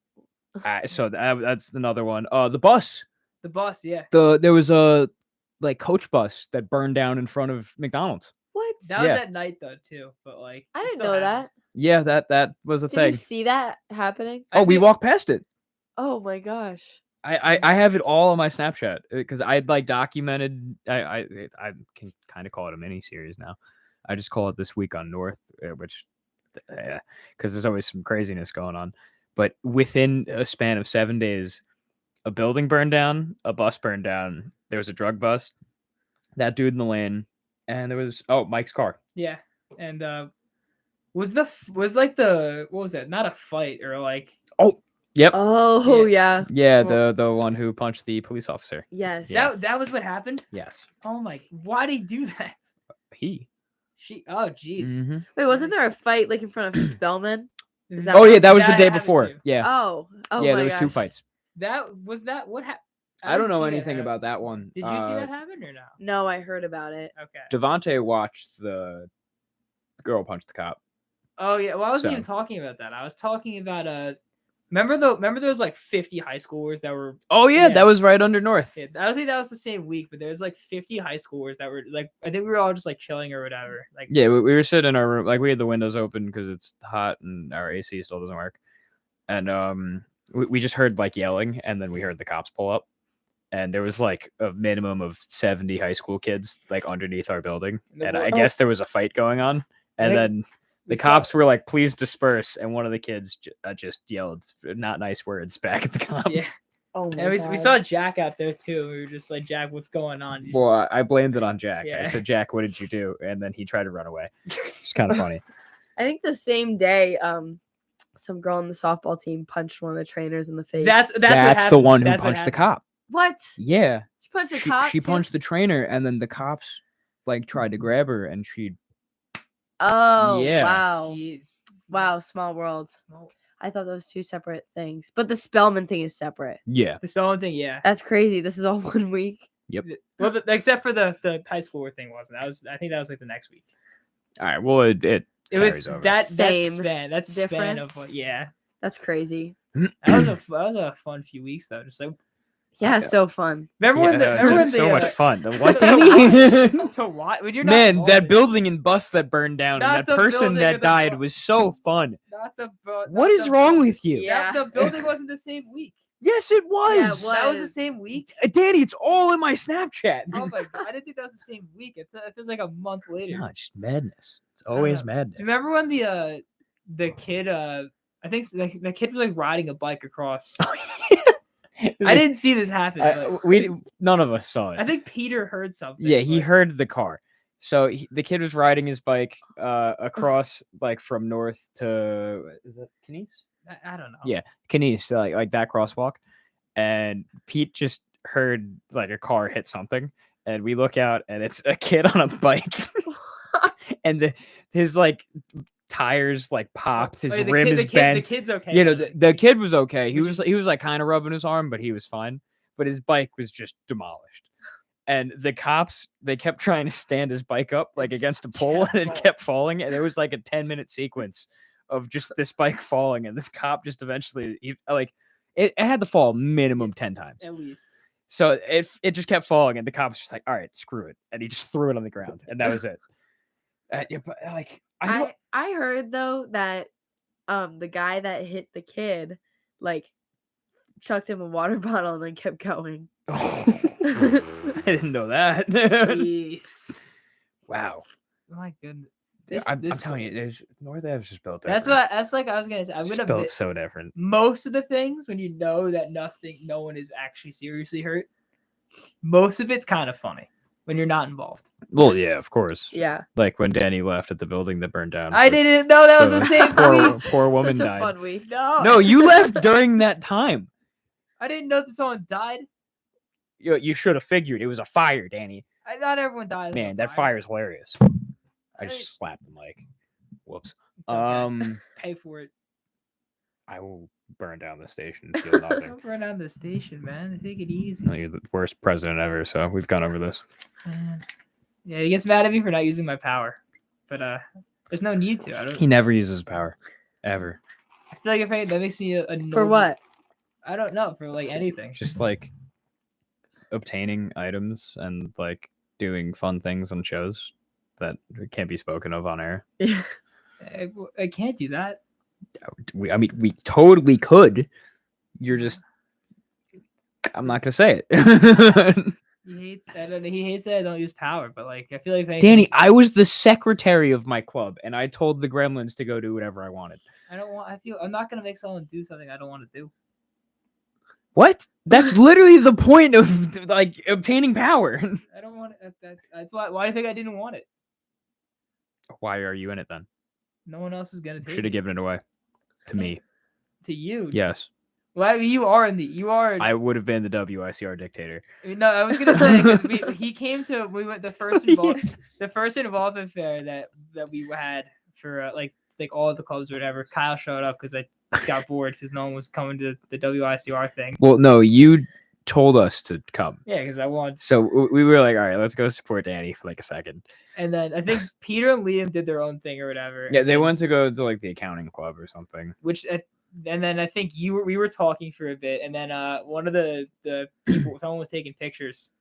So that's another one. The bus. The bus. Yeah. There was a like coach bus that burned down in front of McDonald's. What? That was Yeah. at night though too. But like I it didn't still know happened. that. Yeah, that was a Did thing. you see that happening? I Oh, we think- walked past it. Oh my gosh. I have it all on my Snapchat because I'd like documented. I can kind of call it a mini series now. I just call it This Week on North, which because there's always some craziness going on. But within a span of 7 days, a building burned down, a bus burned down. There was a drug bust, that dude in the lane, and there was Mike's car. Yeah. And was like the what was that? Not a fight or like Yep. Oh yeah. Yeah, Well- the one who punched the police officer. Yes. Yeah. that was what happened. Yes, Oh my! Why did he do that? he. Oh jeez. Mhm. Wait, wasn't there a fight like in front of Spellman? Is that Oh what- yeah, that was the That day happened before. too. Yeah, Oh. Oh yeah, my there was 2 gosh. fights. That was that. What happened? I don't know anything about that one. Did you see that happen or no? No, I heard about it. Okay. Devontae watched the girl punch the cop. Oh yeah. Well, I wasn't So- even talking about that. I was talking about Remember there was like 50 high schoolers that were. Oh yeah, Yeah. that was right under North. Yeah, I don't think that was the same week, but there was like 50 high schoolers that were like. I think we were all just like chilling or whatever. Like Yeah, we were sitting in our room, like we had the windows open because it's hot and our AC still doesn't work. And we just heard like yelling, and then we heard the cops pull up, and there was like a minimum of 70 high school kids like underneath our building, And they and were- I guess there was a fight going on, and And then we the saw- cops were like, "Please disperse," and one of the kids just yelled not nice words back at the cop. Yeah. Oh my And we God. saw Jack out there too. We were just like, Jack, what's going on? He's Well, I blamed it on Jack. I Yeah. said, "Jack, what did you do?" And then he tried to run away. It's kind of funny. I think the same day, some girl on the softball team punched one of the trainers in the face. That's what That's the happened. one who That's what punched the happened. cop. what? Yeah. She punched a she, cop. she too? punched the trainer, and then the cops like tried to grab her, and she Oh Yeah. wow. Jeez. Wow, small world. Small- I thought those 2 separate things. But the Spellman thing is separate. yeah. The spelling thing, yeah. That's crazy. This is all 1 week. Well, except for the high schooler thing wasn't. I think that was like the next week. All right. Well, it It carries was over. that Same span. That span of difference. yeah. That's crazy. That was a fun few weeks though. Just like Yeah, Yeah. so fun. remember when the Yeah, remember when it's so the, much fun. The what, to Danny? watch, to watch when you're not Man, that involved- building and bus that burned down Not and the that person building or that the died bu- was so fun. Not the bu- What not is the wrong building- with you? Yeah. The building wasn't the same week. Yes, it was. Yeah, it That was the was. same week. Danny, it's all in my Snapchat. Oh my god! I didn't think that was the same week. It feels like a month later. No, it's just madness. It's don't always know. madness. Remember when the kid I think the kid was like riding a bike across. I didn't see this happen. but None of us saw it. I think Peter heard something. Yeah, he but- heard the car. So the kid was riding his bike across like from north to is that Kenese? I don't know. Yeah, Kenese, so, like that crosswalk. And Pete just heard like a car hit something, and we look out, and it's a kid on a bike, and his like tires like popped, his Wait, the rim kid- is the kid- bent. The kid's okay. You know, though. the kid was okay. He Which was like kind of rubbing his arm, but he was fine. But his bike was just demolished. And the cops, they kept trying to stand his bike up like just against a pole, kept and it falling. kept falling. And it was like a 10-minute sequence of just this bike falling, and this cop just eventually it had to fall minimum 10 times. At least. So it just kept falling, and the cop was just like, "All right, screw it," and he just threw it on the ground, and that was it. Yeah, but like I heard though that the guy that hit the kid like chucked him a water bottle and then kept going. I didn't know that. Jeez. Wow. my goodness. I'm telling you, there's North Ave's just built That's different. that's like I was gonna say. I'm Just gonna built so different. most of the things when you know that no one is actually seriously hurt. Most of it's kind of funny when you're not involved. Well, yeah, of course. Yeah. Like when Danny left at the building that burned down. I didn't know that was the same poor, week. poor woman Such a died. fun week. No, No, you left during that time. I didn't know that someone died. You should have figured it was a fire, Danny. I thought everyone died. Man, that fire is hilarious. I just slapped the mic. Whoops. It's okay. Pay for it. I will burn down the station and feel nothing. Don't burn down the station, man. Take it easy. No, you're the worst president ever, so we've gone over this. Man. Yeah, he gets mad at me for not using my power, but there's no need to. I don't. He never uses power, ever. I feel like if anything, that makes me annoyed. For what? I don't know. For like anything. Just like obtaining items and like doing fun things on shows that can't be spoken of on air. I can't do that. I mean, we totally could. You're just. I'm not gonna say it. He hates. I don't know. He hates that I don't use power, but like I feel like if anything, Danny, I was the secretary of my club, and I told the Gremlins to go do whatever I wanted. I don't want. I feel I'm not gonna make someone do something I don't want to do. What? That's literally the point of like obtaining power. I don't want it. That's why. Why do you think I didn't want it? Why are you in it then? No one else is gonna take Should have it. given it away to me. To you. Yes, Well, I mean, you are. I would have been the WICR dictator. I mean, no, I was gonna say 'cause he came to. We went the first involvement fair that we had for like all of the clubs or whatever. Kyle showed up because I got bored because no one was coming to the WICR thing. Well, no, you told us to come. Yeah, because I wanted. So we were like, all right, let's go support Danny for like a second. And then I think Peter and Liam did their own thing or whatever. Yeah, and they then- went to go to like the accounting club or something. And then I think we were talking for a bit, and then one of the people, someone was taking pictures,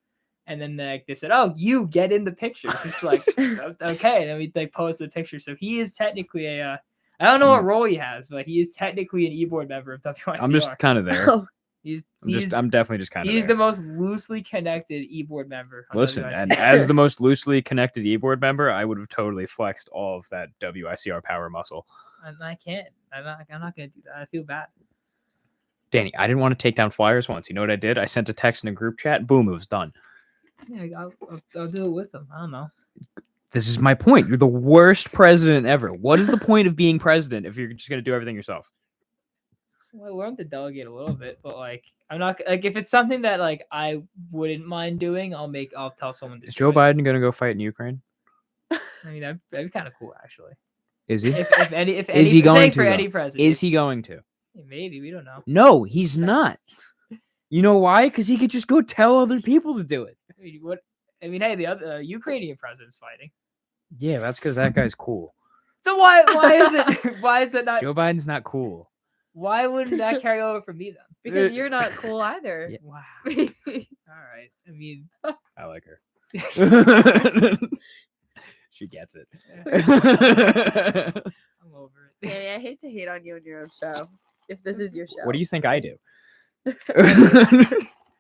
and then they said, "Oh, you get in the picture." Just like okay, and then we posted the picture. So he is technically I don't know what role he has, but he is technically an e-board member of WICR. I'm just kind of there. I'm definitely just kind of. He's the most loosely connected e-board member. Listen, WICR. and as the most loosely connected e-board member, I would have totally flexed all of that WICR power muscle. And I can't. I'm not gonna do that. I feel bad. Danny, I didn't want to take down flyers once. You know what I did? I sent a text in a group chat. Boom, it was done. Yeah, I'll do it with them. I don't know. This is my point. You're the worst president ever. What is the point of being president if you're just going to do everything yourself? Well, I learned to delegate a little bit, but like I'm not like if it's something that like I wouldn't mind doing, I'll tell someone to. Is do Joe it. Biden going to go fight in Ukraine? I mean, that'd be kind of cool, actually. Is he? If Is he going to? for Though? any president? Is he going to? Maybe we don't know. No, he's not. You know why? Because he could just go tell other people to do it. I mean, what? I mean, hey, the other Ukrainian president's fighting. Yeah, that's because that guy's cool. So why is it why is that not? Joe Biden's not cool. Why wouldn't that carry over for me then? Because you're not cool either. Yeah. Wow. All right. I mean, I like her. She gets it. I'm over it. Danny, I hate to hate on you and your own show. If this is your show. What do you think I do?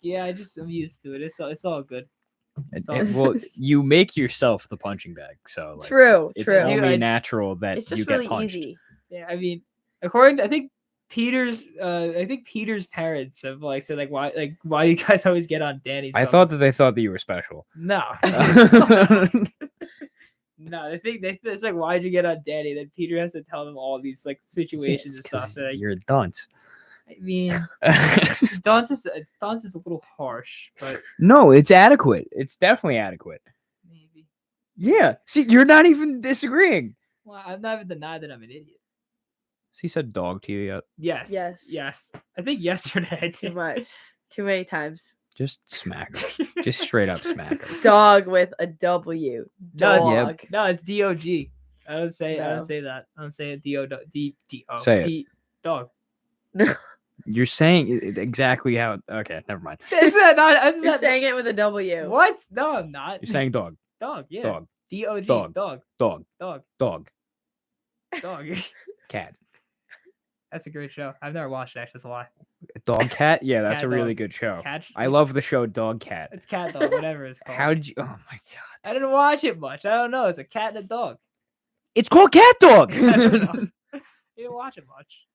Yeah, I'm used to it. It's all good. Well, you make yourself the punching bag, so like, True, it's true. only Dude, natural that It's you just get really punched. easy. Yeah, I mean, according to, I think Peter's parents have like said like why do you guys always get on Danny's? I thought that they thought that you were special. No. No, it's like why'd you get on Danny? Then Peter has to tell them all these like situations and stuff. That, like, You're a dunce. I mean, Dance is a little harsh, but No, it's adequate. It's definitely adequate. maybe. Yeah. See, you're not even disagreeing. Well, I'm not even denying that I'm an idiot. Has he said dog to you yet? Yes. Yes. Yes. I think yesterday I Too did. much. Too many times. Just smack her. Just straight up smack her. Dog with a W. No, Dog. No, it's D-O-G. I don't say No. that. I don't say it D-O-D-O. Say it. D dog. You're saying it exactly how. Okay, never mind. Is that not? Is You're that saying it with a W. what? No, I'm not. You're saying dog, dog. Yeah. dog, D-O-G. Dog. Dog. dog, Dog. dog, Dog. cat. That's a great show. I've never watched it. Actually, that's a lie. Dog cat? Yeah, that's Cat a really dog. good show. Catch. I love the show Dog Cat. It's cat dog. Whatever it's called. How did you? Oh my god! I didn't watch it much. I don't know. It's a cat and a dog. It's called Cat Dog. I don't know. You didn't watch it much.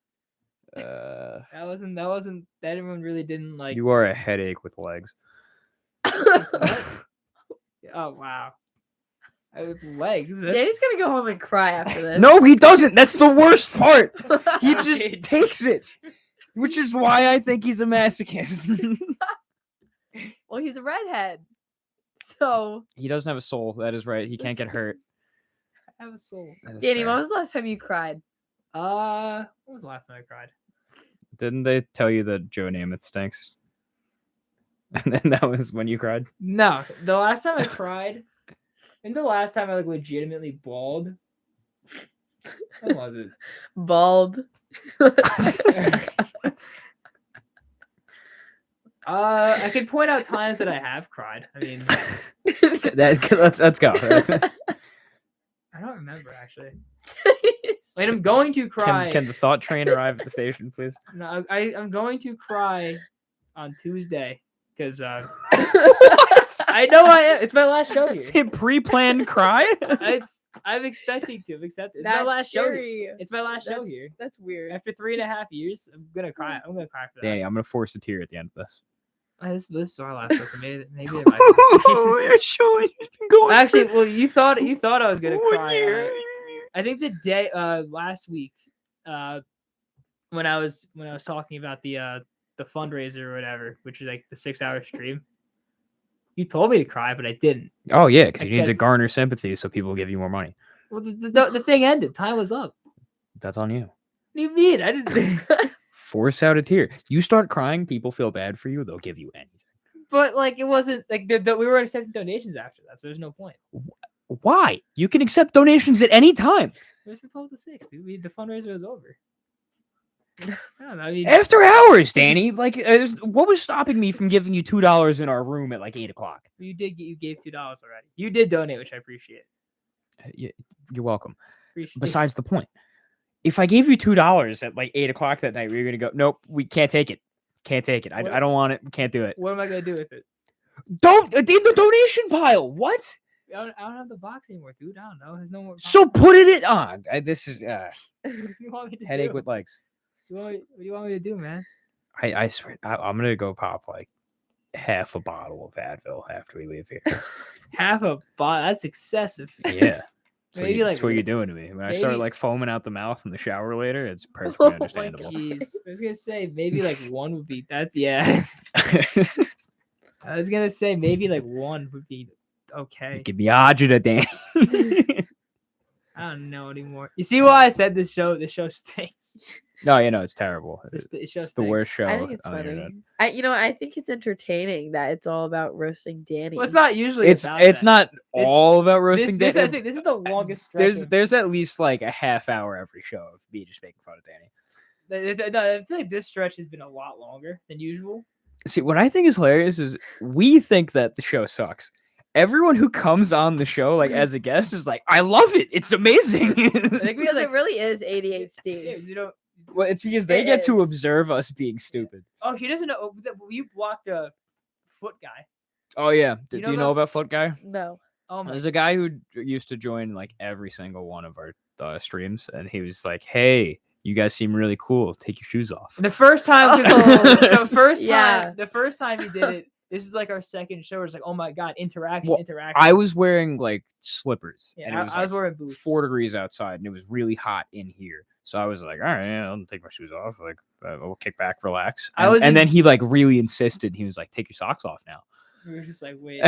uh, That everyone really didn't like. you are a headache with legs. Oh wow. I have legs. Danny's gonna go home and cry after this. No, he doesn't. That's the worst part. He Okay. just takes it, which is why I think he's a masochist. Well, he's a redhead, so He doesn't have a soul. That is right. He can't get hurt. I have a soul. That is Danny, fair. when was the last time you cried? When was the last time I cried? Didn't they tell you that Joe Namath stinks? And then that was when you cried. No, the last time I cried, and the last time I like legitimately bawled. When was it? Bald. I could point out times that I have cried. I mean, Let's go. I don't remember actually. Wait, I'm going to cry. Can the thought train arrive at the station, please? No, I'm going to cry on Tuesday because I know I am. It's my last show It's here. a pre-planned cry. I'm expecting to. I've accepted. It's my That's last show. Here. scary. It's my last show That's- here. That's weird. After 3.5 years, I'm gonna cry. I'm gonna cry for that. Danny, I'm gonna force a tear at the end of this. This is our last episode. Maybe it might You're showing. You've been going. be. Actually, well, you thought I was gonna 1 cry. year. I think the day last week, when I was talking about the fundraiser or whatever, which is like the 6-hour stream. You told me to cry, but I didn't. Oh yeah, because I you need to can't- garner sympathy so people give you more money. Well, the thing ended. Time was up. That's on you. What do you mean? I didn't. Force out a tear. You start crying, people feel bad for you. They'll give you anything. But like, it wasn't like we were accepting donations after that, so there's no point. Why? You can accept donations at any time. It was for 12 to 6. Dude. The fundraiser was over. I don't know. I mean, After hours, Danny. Like, what was stopping me from giving you $2 in our room at like 8:00? you gave $2 already. You did donate, which I appreciate. You're welcome. Appreciate. Besides the point, if I gave you $2 at like 8:00 that night, you're gonna go, nope, we can't take it. Can't take it. I What- don't want it. We can't do it. What am I gonna do with it? Don't in the donation pile. What? I don't have the box anymore, dude. I don't know. There's no more. So put it in. This is What do you want me to headache do? with legs. What do you want me to do, man? I swear, I'm gonna go pop like half a bottle of Advil after we leave here. Half a bottle. That's excessive. Yeah. Maybe That's like what you're doing to me. When I start maybe- like foaming out the mouth in the shower later, it's perfectly Oh my understandable. Jeez. I was gonna say maybe like one would be that. Yeah. I was gonna say maybe like one would be okay. Give me agita, Dan. I don't know anymore. You see why I said this show stinks? No, it's terrible. It show It's the worst show I think it's on the internet. funny. I think it's entertaining that it's all about roasting Danny. Well, it's not usually. It's about it's that. not It- all about roasting This, I Dan. think this is the longest stretch. There's at least like a half hour every show of me just making fun of Danny. I feel like this stretch has been a lot longer than usual. See, what I think is hilarious is we think that the show sucks. Everyone who comes on the show, like as a guest, is like, "I love it. It's amazing." I think we had because like it really is yeah, ADHD. you know. Well, it's because they It get to is. observe us being stupid. Oh, he doesn't know. You blocked a foot guy. Oh yeah, You do know you know about- about Foot Guy? No. Oh my. There's a guy who used to join like every single one of our streams, and he was like, "Hey, you guys seem really cool. Take your shoes off." The first time, Oh. so first time, Yeah. the first time he did it. This is like our second show. It's like, oh my god, interaction, Well, interaction. I was wearing like slippers, and yeah, it was, I was like, wearing boots. 4 degrees outside, and it was really hot in here. So I was like, "All right, yeah, I'll take my shoes off. Like, we'll kick back, relax." I And, was and in- then he like really insisted. He was like, "Take your socks off now." We were just like, wait.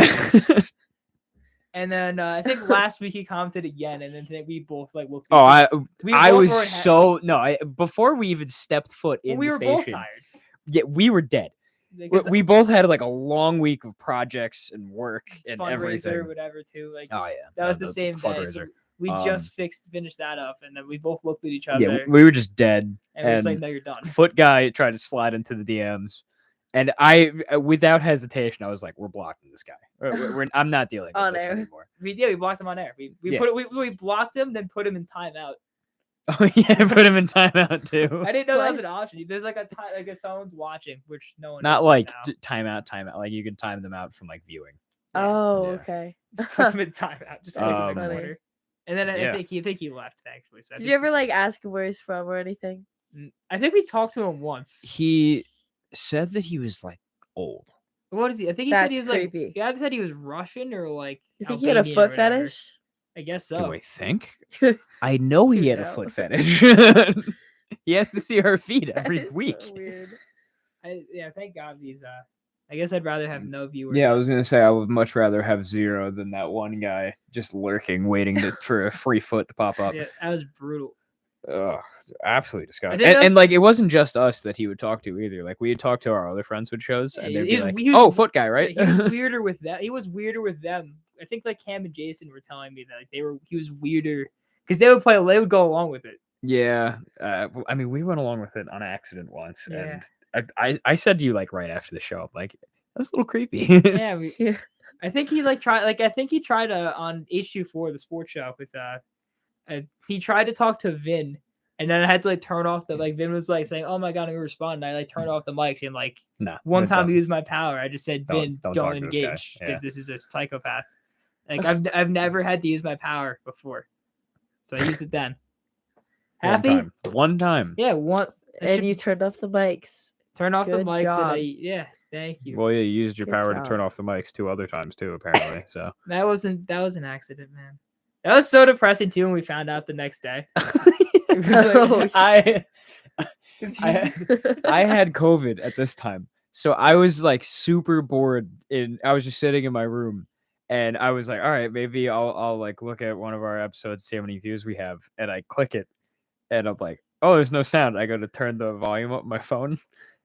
And then I think last week he commented again, and then today we both like looked. Oh, I we I both was were in so no. Before we even stepped foot in we the were both station, tired. yeah, we were dead. Because We both had like a long week of projects and work and fundraiser, everything. whatever, too. Like Oh yeah, that was the same day. So fundraiser. we Um, just finished that up, and then we both looked at each other, Yeah, we were just dead. and we were just like, and "No, you're done." Foot Guy tried to slide into the DMs, and I, without hesitation, I was like, "We're blocking this guy. I'm not dealing with On this air. anymore." We blocked him on air. We Yeah. we blocked him, then put him in timeout. Oh yeah, put him in timeout too. I didn't know that was an What? option. There's like like if someone's watching, which no one. Not is like right now. timeout. Like you can time them out from like viewing. Oh, Yeah. okay. Just put them in timeout, just like in the That's funny. corner. And then I Yeah. think he left, thankfully. So I Did think you ever like ask him where he's from or anything? I think we talked to him once. He said that he was like old. What is he? I think he said he That's was like. creepy. He either said he was Russian or like. You think he had a Albanian or foot whatever. fetish? I guess Do so. I think? I know he You had a know. foot fetish. He has to see her feet every That is week. So weird. Yeah, thank God these. I guess I'd rather have no viewers. Yeah, I was gonna say I would much rather have 0 than that one guy just lurking, waiting for a free foot to pop up. Yeah, that was brutal. Ugh, it's absolutely disgusting. think that's- And like it wasn't just us that he would talk to either. Like we had talked to our other friends with shows, and Yeah, they'd he be was- like, he was- "Oh, foot guy, right?" He was weirder with that. He was weirder with them. I think like Cam and Jason were telling me that like he was weirder because they would go along with it. Yeah, I mean, we went along with it on accident once, Yeah. and I said to you like right after the show, I'm like, that was a little creepy. Yeah, Yeah. I think he tried on H24 the sports show with he tried to talk to Vin, and then I had to like turn off the like Vin was like saying, "Oh my god," I'm gonna respond. And I like turned off the mics and like No, one time don't. I used my power. I just said, "Vin, Don't don't talk to this guy." engage Yeah. because this is a psychopath." Like I've never had to use my power before, so I used it then. Happy? One time. Yeah, one. I And should you turned off the mics. turn off the good mics job. yeah, thank you. Well, yeah, you used your Good power to job. turn off the mics 2 other times too, apparently. So That was an accident, man. That was so depressing too when we found out the next day. Oh, I had COVID at this time, so I was like super bored. I was just sitting in my room, and I was like, "All right, maybe I'll like look at one of our episodes, see how many views we have," and I click it, and I'm like, "Oh, there's no sound." I go to turn the volume up on my phone,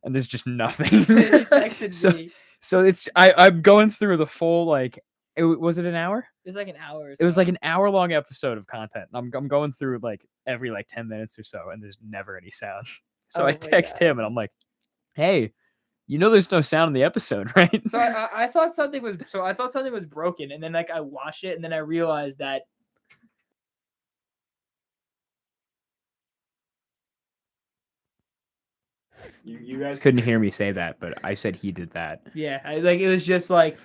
and there's just nothing. He texted So- me. So I'm going through the full like. Was it an hour? It was like an hour. Or It was so. like an hour-long episode of content. I'm going through like every like 10 minutes or so, and there's never any sound. So Oh I my text God. him, and I'm like, "Hey, you know there's no sound in the episode, right?" So I thought something was broken, and then like I watched it, and then I realized that you guys couldn't hear me say that, but I said he did that. yeah, it was just like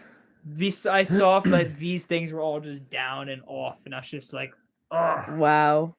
I saw like these things were all just down and off, and I was just like, oh Wow.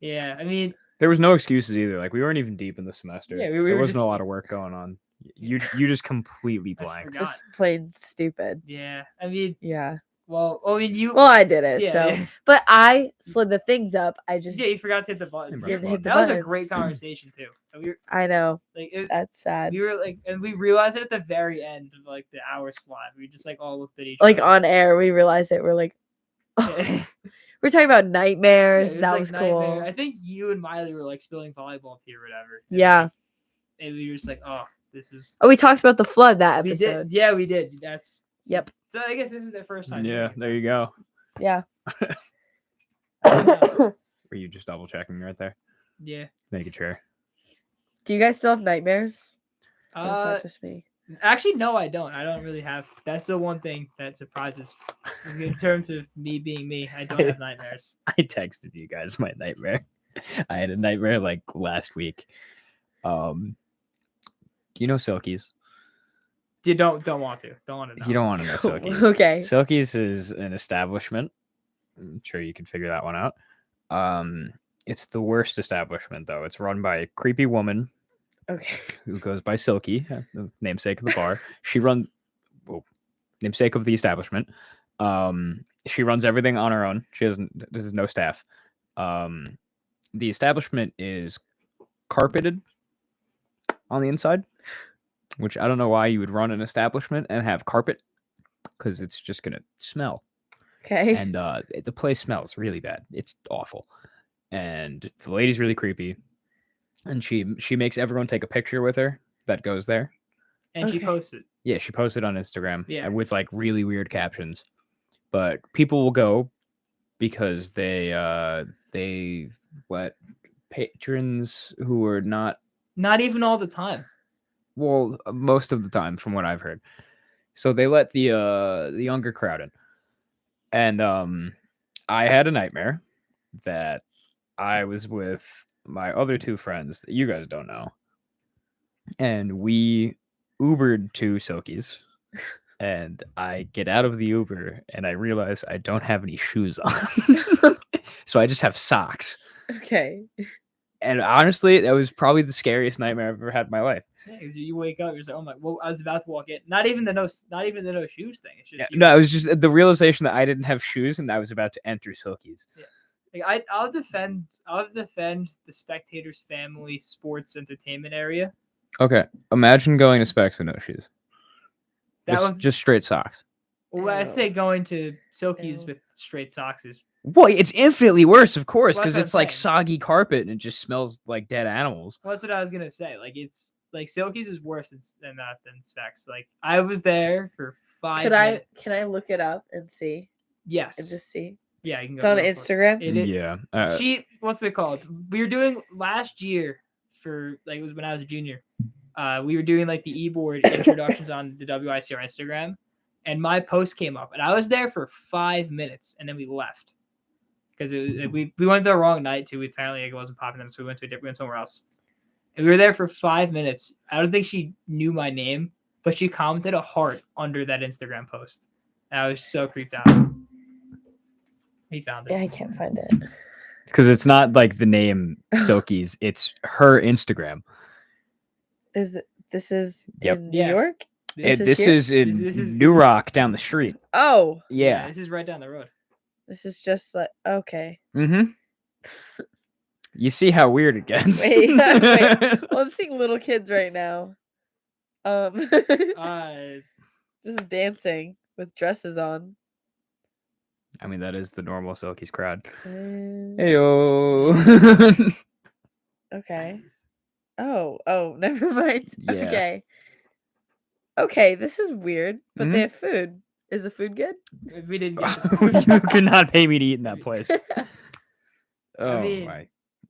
yeah. I mean, There was no excuses either. Like we weren't even deep in the semester. Yeah, we there were wasn't just- a lot of work going on. You just completely I blanked. forgot. Just plain stupid. yeah. I mean, Yeah. well, I mean you. Well, I did it. yeah, So, yeah. but I slid the things up. I just, Yeah, you forgot to hit the buttons. Didn't Yeah. hit the That was a buttons. great conversation too. And we were I know. like, That's sad. we were like, and we realized it at the very end of like the hour slot. We just like all looked at each Like other. on air, we realized it. We're like, Yeah. we're talking about Yeah, nightmares. it That like, was nightmare. cool. I think you and Miley were like spilling volleyball tea or whatever. And, Yeah. like, and we were just like, oh, this is. Oh, we talked about the flood that We episode. did. Yeah, we did. That's. Yep. So I guess this is their first time. Yeah, hearing it, there you go. Yeah. I don't know. Were you just double checking right there? Yeah. Making sure. Do you guys still have nightmares? Or is Uh, that just me? actually, no, I don't. I don't really have. That's the one thing that surprises me in terms of me being me. I don't have nightmares. I texted you guys my nightmare. I had a nightmare like last week. Do you know Silkies? You don't want to. Don't want to know. You don't want to know Silkies. Okay. Silkies is an establishment. I'm sure you can figure that one out. It's the worst establishment though. It's run by a creepy woman Okay. who goes by Silky, the namesake of the bar. She runs, namesake of the establishment. She runs everything on her own. This is no staff. The establishment is carpeted on the inside, which I don't know why you would run an establishment and have carpet, because it's just gonna smell. Okay. And the place smells really bad. It's awful, and the lady's really creepy. And she makes everyone take a picture with her that goes there. And she Okay. posted. Yeah, she posted on Instagram. Yeah. With like really weird captions. But people will go because they let patrons who are not, Not even all the time. well, most of the time from what I've heard. So they let the younger crowd in. And I had a nightmare that I was with my other 2 friends that you guys don't know. And we Ubered to Silkies. and I get out of the Uber and I realize I don't have any shoes on. So I just have socks. Okay. And honestly, that was probably the scariest nightmare I've ever had in my life. Yeah, 'cause you wake up, you're like, oh my, well, I was about to walk in. Not even the no shoes thing. It's just No, it was just the realization that I didn't have shoes and I was about to enter Silky's. Like I'll defend the Spectators Family Sports Entertainment area. Okay, imagine going to Specs with no shoes. That was Just straight socks. well, I'd say Ew. going to Silky's Ew. with straight socks is Well, it's infinitely worse, of course, Well, because that's it's what I'm like saying. soggy carpet and it just smells like dead animals. well, that's what I was gonna say. Like it's like Silky's is worse than Specs. Like I was there for 5 minutes. Can I look it up and see Yes. and just see? Yeah, you can It's go on for it. Instagram. It is. Yeah. What's it called? We were doing last year for like it was when I was a junior. We were doing like the e-board introductions on the WICR Instagram, and my post came up, and I was there for 5 minutes, and then we left because we went the wrong night too. Apparently it wasn't popping, so we went somewhere else, and we were there for 5 minutes. I don't think she knew my name, but she commented a heart under that Instagram post. And I was so creeped out. He found it. Yeah, I can't find it. Because it's not like the name Silky's, it's her Instagram. This is Yep. in New Yeah. York? This here? is in This is- New Rock down the street. Oh, Yeah. This is right down the road. this is just like okay. Mm-hmm. You see how weird it gets. Wait, wait. Well, I'm seeing little kids right now. Just dancing with dresses on. I mean, that is the normal Silky's crowd. Uh, Heyo. Okay. Oh, never mind. Yeah. Okay, this is weird, but Mhm. they have food. Is the food good? We didn't get the You could not pay me to eat in that place. Oh mean, my.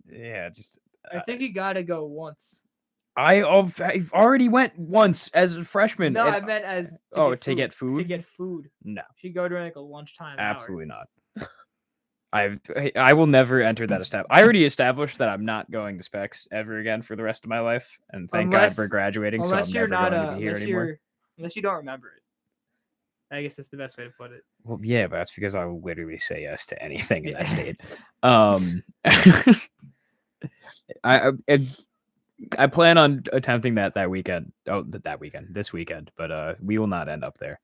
Yeah, just I think you gotta go once. I've already went once as a freshman. No, and- I meant as to get food? To get food. No, Should go during like a lunchtime. hour. absolutely not. I will never enter that establishment. I already established that I'm not going to Specs ever again for the rest of my life, and thank God for Unless- graduating. So I'm Unless you're never not going to be here unless anymore. unless you don't remember it. I guess that's the best way to put it. Well, yeah, but that's because I will literally say yes to anything in that Yeah. state. I plan on attempting that weekend. Oh, this weekend. But we will not end up there.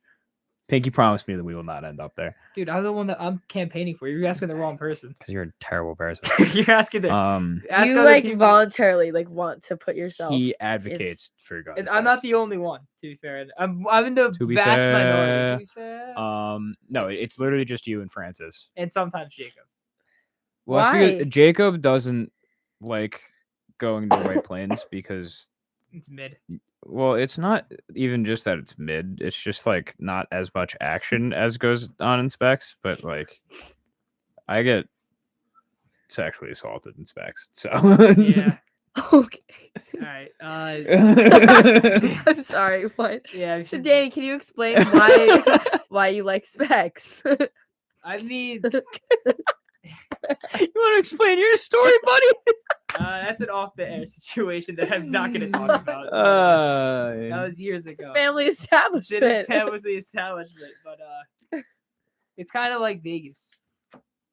Pinky promised me that we will not end up there Dude, I'm the one that I'm campaigning for. You're asking the wrong person. because you're a terrible person. You're asking the ask You other like people. voluntarily want to put yourself. He advocates for guns. And I'm not the only one, to be fair. I'm in the To be vast fair, minority. To be fair. No, it's literally just you and Francis. And sometimes Jacob. Well, that's Why? because Jacob doesn't like going to White Plains because, It's mid. well, it's not even just that it's mid. It's just like not as much action as goes on in Specs. But like, I get sexually assaulted in Specs, so Yeah. Okay. All right. I'm sorry. What? Yeah. So, Danny, can you explain why you like Specs? I mean, You want to explain your story, buddy? that's an off-the-air situation that I'm not going to talk about. That was years ago. Family establishment. That was the establishment, but it's kind of like Vegas.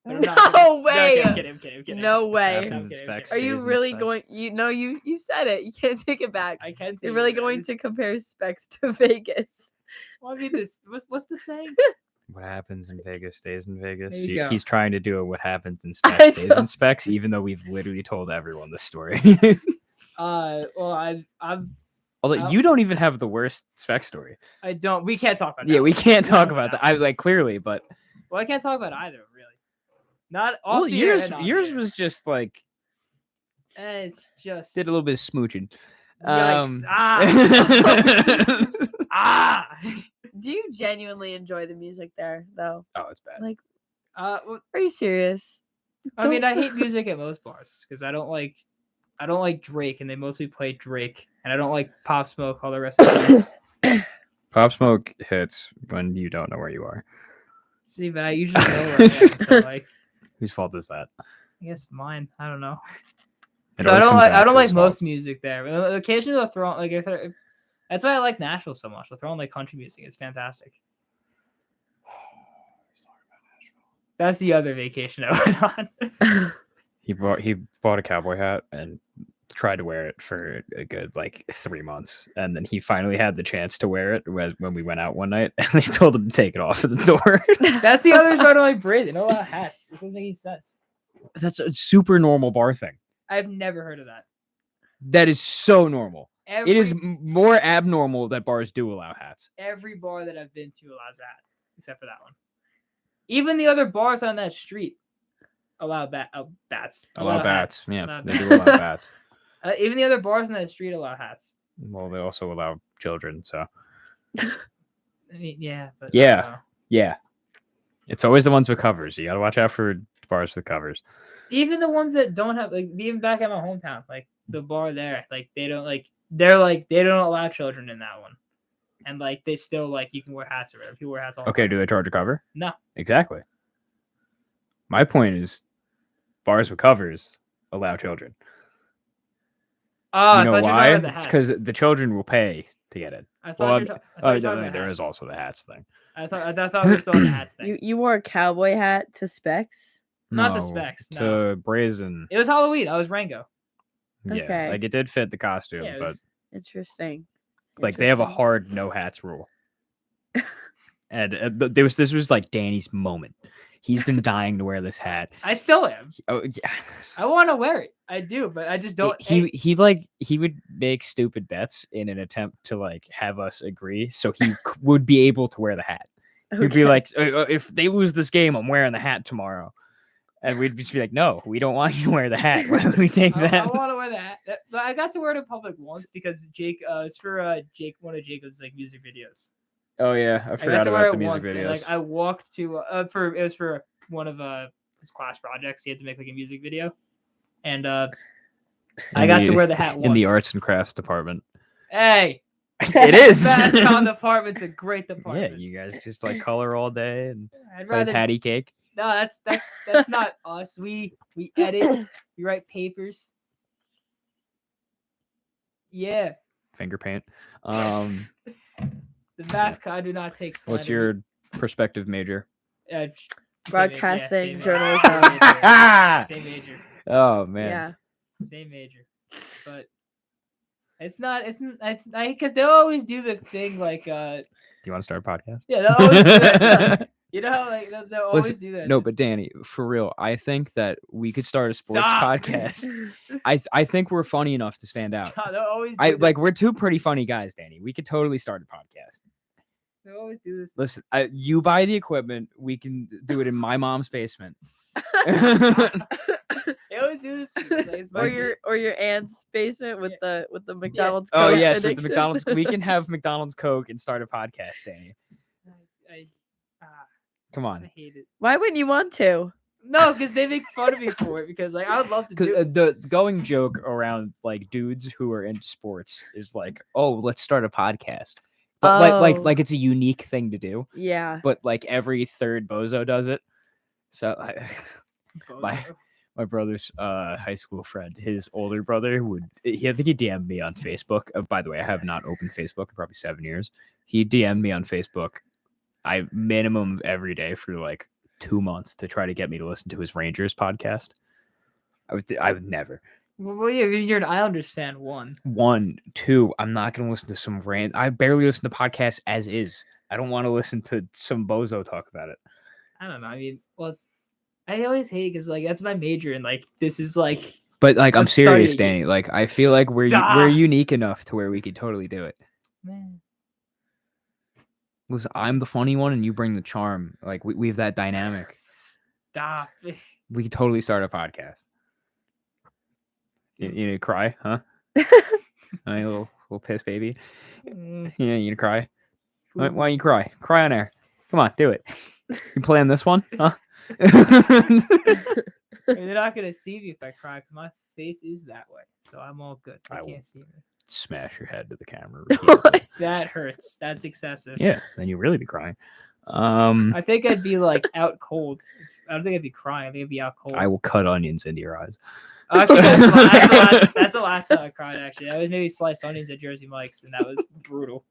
But I'm not No gonna- way. I'm kidding. No way. Happens in I'm kidding. Specs, Are you stays in really Specs. going? You said it. You can't take it back. I can. You're really going to compare Specs to Vegas. Well, I mean, this. What's the saying? What happens in Vegas stays in Vegas. There you go. He's trying to do a what happens in I Specs stays in know. Specs, even though we've literally told everyone the story. Well, Although Well- you don't even have the worst Spec story. I don't. We can't talk about. Yeah, that we one. can't talk No, about no. that. I like clearly, but Well, I can't talk about either. Really. Not off well, the air yours and on yours the air. was just like It's just. did a little bit of smooching. Yikes. Ah. Do you genuinely enjoy the music there, though? Oh, it's bad. Like, Well, are you serious? I mean, I Don't- hate music at most bars because I don't like Drake, and they mostly play Drake, and I don't like Pop Smoke. All the rest of this. Pop Smoke hits when you don't know where you are. See, but I usually know where I am, so like, Whose fault is that? I guess mine. I don't know. It So I always don't comes like back to I don't like his fault. most music there. Occasionally they'll throw like if That's why I like Nashville so much. They're throwing like country music. It's fantastic. That's the other vacation I went on. He bought a cowboy hat and tried to wear it for a good like 3 months, and then he finally had the chance to wear it when we went out one night, and they told him to take it off at the door. That's the other side of my brain. They don't allow hats. It doesn't make any sense. That's a super normal bar thing. I've never heard of that. That is so normal. Every, It is more abnormal that bars do allow hats. Every bar that I've been to allows a hat, except for that one. Even the other bars on that street allow bats. Allow bats. Hats. Yeah, Allow they bats. do allow bats. Even the other bars on that street allow hats. Well, they also allow children, so. I mean, yeah. But, Yeah. Yeah. It's always the ones with covers. You got to watch out for bars with covers. Even the ones that don't have, like, even back at my hometown, like the bar there, like they don't they don't allow children in that one, and like they still like you can wear hats or whatever. People wear hats all the Okay, time. do they charge a cover? No. Exactly. My point is, bars with covers allow children. Oh, You know I thought you were why? talking about the It's hats. because the children will pay to get it. I thought Well, you were talking about there hats. is also the hats thing. I thought we were still on the hats thing. You wore a cowboy hat to Specs? Not the No, specs, To no. brazen. It was Halloween. I was Rango. Yeah, Okay. like it did fit the costume, Yeah, it but was, Interesting. like they have a Interesting. hard no hats rule. And this was like Danny's moment. He's been dying to wear this hat. I still am. Oh yeah. I want to wear it. I do, but I just don't. He would make stupid bets in an attempt to like have us agree, so he would be able to wear the hat. He'd be Okay. like, if they lose this game, I'm wearing the hat tomorrow. And we'd just be like, no, we don't want you to wear the hat. Why would we take I that? want to wear that. But I got to wear it in public once because Jake, it's for Jake, one of Jacob's like music videos. Oh yeah, I I got forgot to wear about it the music once, and videos. like I walked to it was for one of his class projects. He had to make like a music video, and I got to wear the hat once. in the arts and crafts department. Hey, It is. Bascom department's a great Yeah, department. you guys just like color all day and I'd play rather patty cake. no. That's not us. We edit. We write papers. Yeah, Finger paint. the Bascom I do not take. What's slander. your prospective major? Same Broadcasting, major. journalism. Same major. Oh man. Yeah. Same major, but it's because they'll always do the thing like Do you want to start a podcast? yeah, they'll always do that. You know how like they'll always Listen, do that. No, but Danny, for real, I think that we could start a sports Stop. podcast. I think we're funny enough to stand out. Stop, they'll always do Like this. we're two pretty funny guys, Danny. We could totally start a podcast. They'll always do this. Listen, you buy the equipment. We can do it in my mom's basement. They always do this. Like, it's my or your aunt's basement with the McDonald's. Oh Coke yes, with the addiction. McDonald's. We can have McDonald's Coke and start a podcast, Danny. Come I on. hate it. Why wouldn't you want to? No, because they make fun of me for it. Because like I would love to do. The going joke around like dudes who are into sports is like, oh, let's start a podcast. But Oh. like it's a unique thing to do. Yeah. But like every third bozo does it. So my brother's high school friend, his older brother I think he DM'd me on Facebook. By the way, I have not opened Facebook in probably 7 years. He DM'd me on Facebook. I minimum every day for like 2 months to try to get me to listen to his Rangers podcast. I would never. Well, yeah, you're an Islanders fan. 1, 2. I'm not gonna listen to some I barely listen to podcasts as is. I don't want to listen to some bozo talk about it. I don't know. I mean, I always hate because like that's my major and like this is like But like, I'm I'm serious, studying. Danny. Like, I feel like we're Stop. unique enough to where we could totally do it. man. Listen, I'm the funny one, and you bring the charm. Like, we have that dynamic. Stop. We could totally start a podcast. You gonna cry, huh? A little piss baby. Mm, Yeah, you gonna cry? Why don't you cry? Cry on air. Come on, do it. You playing this one, huh? I mean, they're not gonna see me if I cry because my face is that way, so I'm all good. They I will- can't see me. Smash your head to the camera. That hurts. That's excessive. Yeah, then you really be crying. I think I'd be like out cold. I don't think I'd be crying. I think I'd be out cold. I will cut onions into your eyes. Actually, that's the last time I cried. Actually, I was maybe sliced onions at Jersey Mike's, and that was brutal.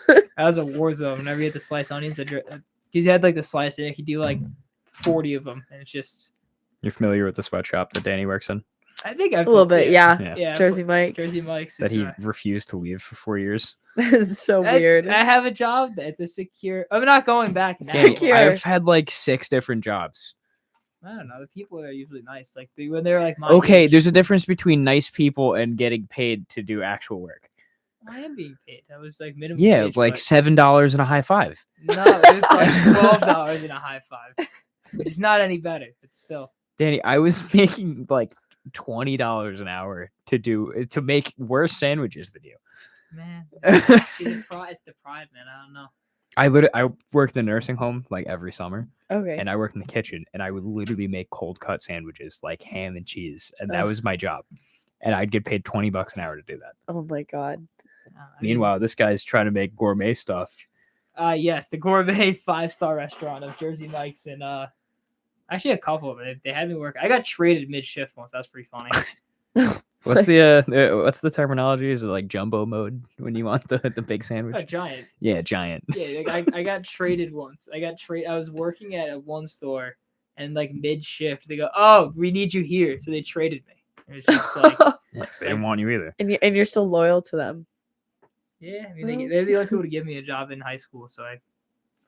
That was a war zone. Whenever you had to slice onions, because you had like the slice, and you could do like 40 of them, and it's just. You're familiar with the sweatshop that Danny works in? I think I've A little bit, yeah. Yeah, Jersey Mike's. Jersey Mike's. That he refused to leave for 4 years. It's so weird. I have a job that's a secure. I'm not going back now. Danny, Secure. I've had like 6 different jobs. I don't know. The people are usually nice. Like when they're like my Okay, age, there's a difference between nice people and getting paid to do actual work. I am being paid. I was like minimum. Yeah, wage, like but- $7 and a high five. No, it's like $12 and a high five, which is not any better, but still. Danny, I was making like $20 an hour to make worse sandwiches than you. Man, it's the pride, man. I don't know. I worked in a nursing home like every summer, Okay. and I worked in the kitchen, and I would literally make cold cut sandwiches like ham and cheese, and that Ugh. was my job. And I'd get paid $20 an hour to do that. Oh my god. I mean, Meanwhile, this guy's trying to make gourmet stuff. yes, the gourmet 5-star restaurant of Jersey Mike's, and actually a couple of them. They had me work. I got traded mid shift once. That's pretty funny. What's the terminology? Is it like jumbo mode when you want the big A sandwich? giant. Yeah, giant. Yeah, like, I got traded once. I was working at one store, and like mid shift, they go, "Oh, we need you here," so they traded me. It was just like, They didn't want you either. and you're still loyal to them. yeah. I mean, they're the only people to give me a job in high school, so at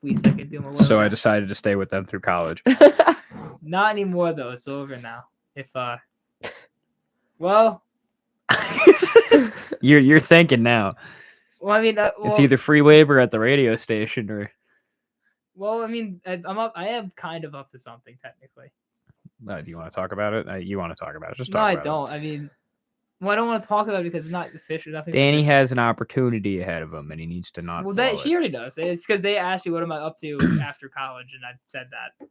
least I could do my work. So I decided to stay with them through college. Not anymore though. It's over now. Well, You're thinking now. well, I mean, It's either free labor at the radio station or. Well, I mean, I'm up. I am kind of up to something technically. Do you want to talk about it? You want to talk about it? Just No, talk I about don't. I mean, well, I don't want to talk about it because it's not official. it. Nothing. Danny official. has an opportunity ahead of him, and he needs to not. Well, blow she already does. It's because they asked me what am I up to after college, and I said that.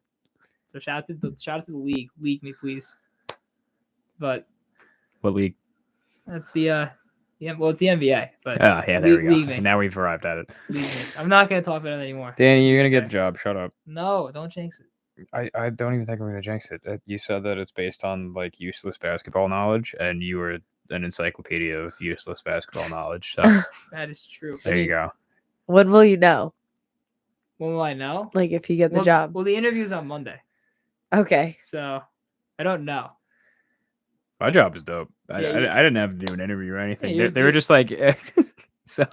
So shout out to the league. League me, please. But What league? that's the well, it's the NBA. But Oh, yeah, there we league go. me. Now we've arrived at it. League me. I'm not gonna talk about it anymore. Danny, you're gonna get the job. Shut up. No, don't jinx it. I don't even think I'm gonna jinx it. You said that it's based on like useless basketball knowledge, and you were an encyclopedia of useless basketball knowledge. So That is true. there you go. When will you know? When will I know? Like if you get the Well, job. Well, the interview's on Monday, Okay. so I don't know. My job is dope. I Yeah, I didn't have to do an interview or anything. yours They were did. just like, so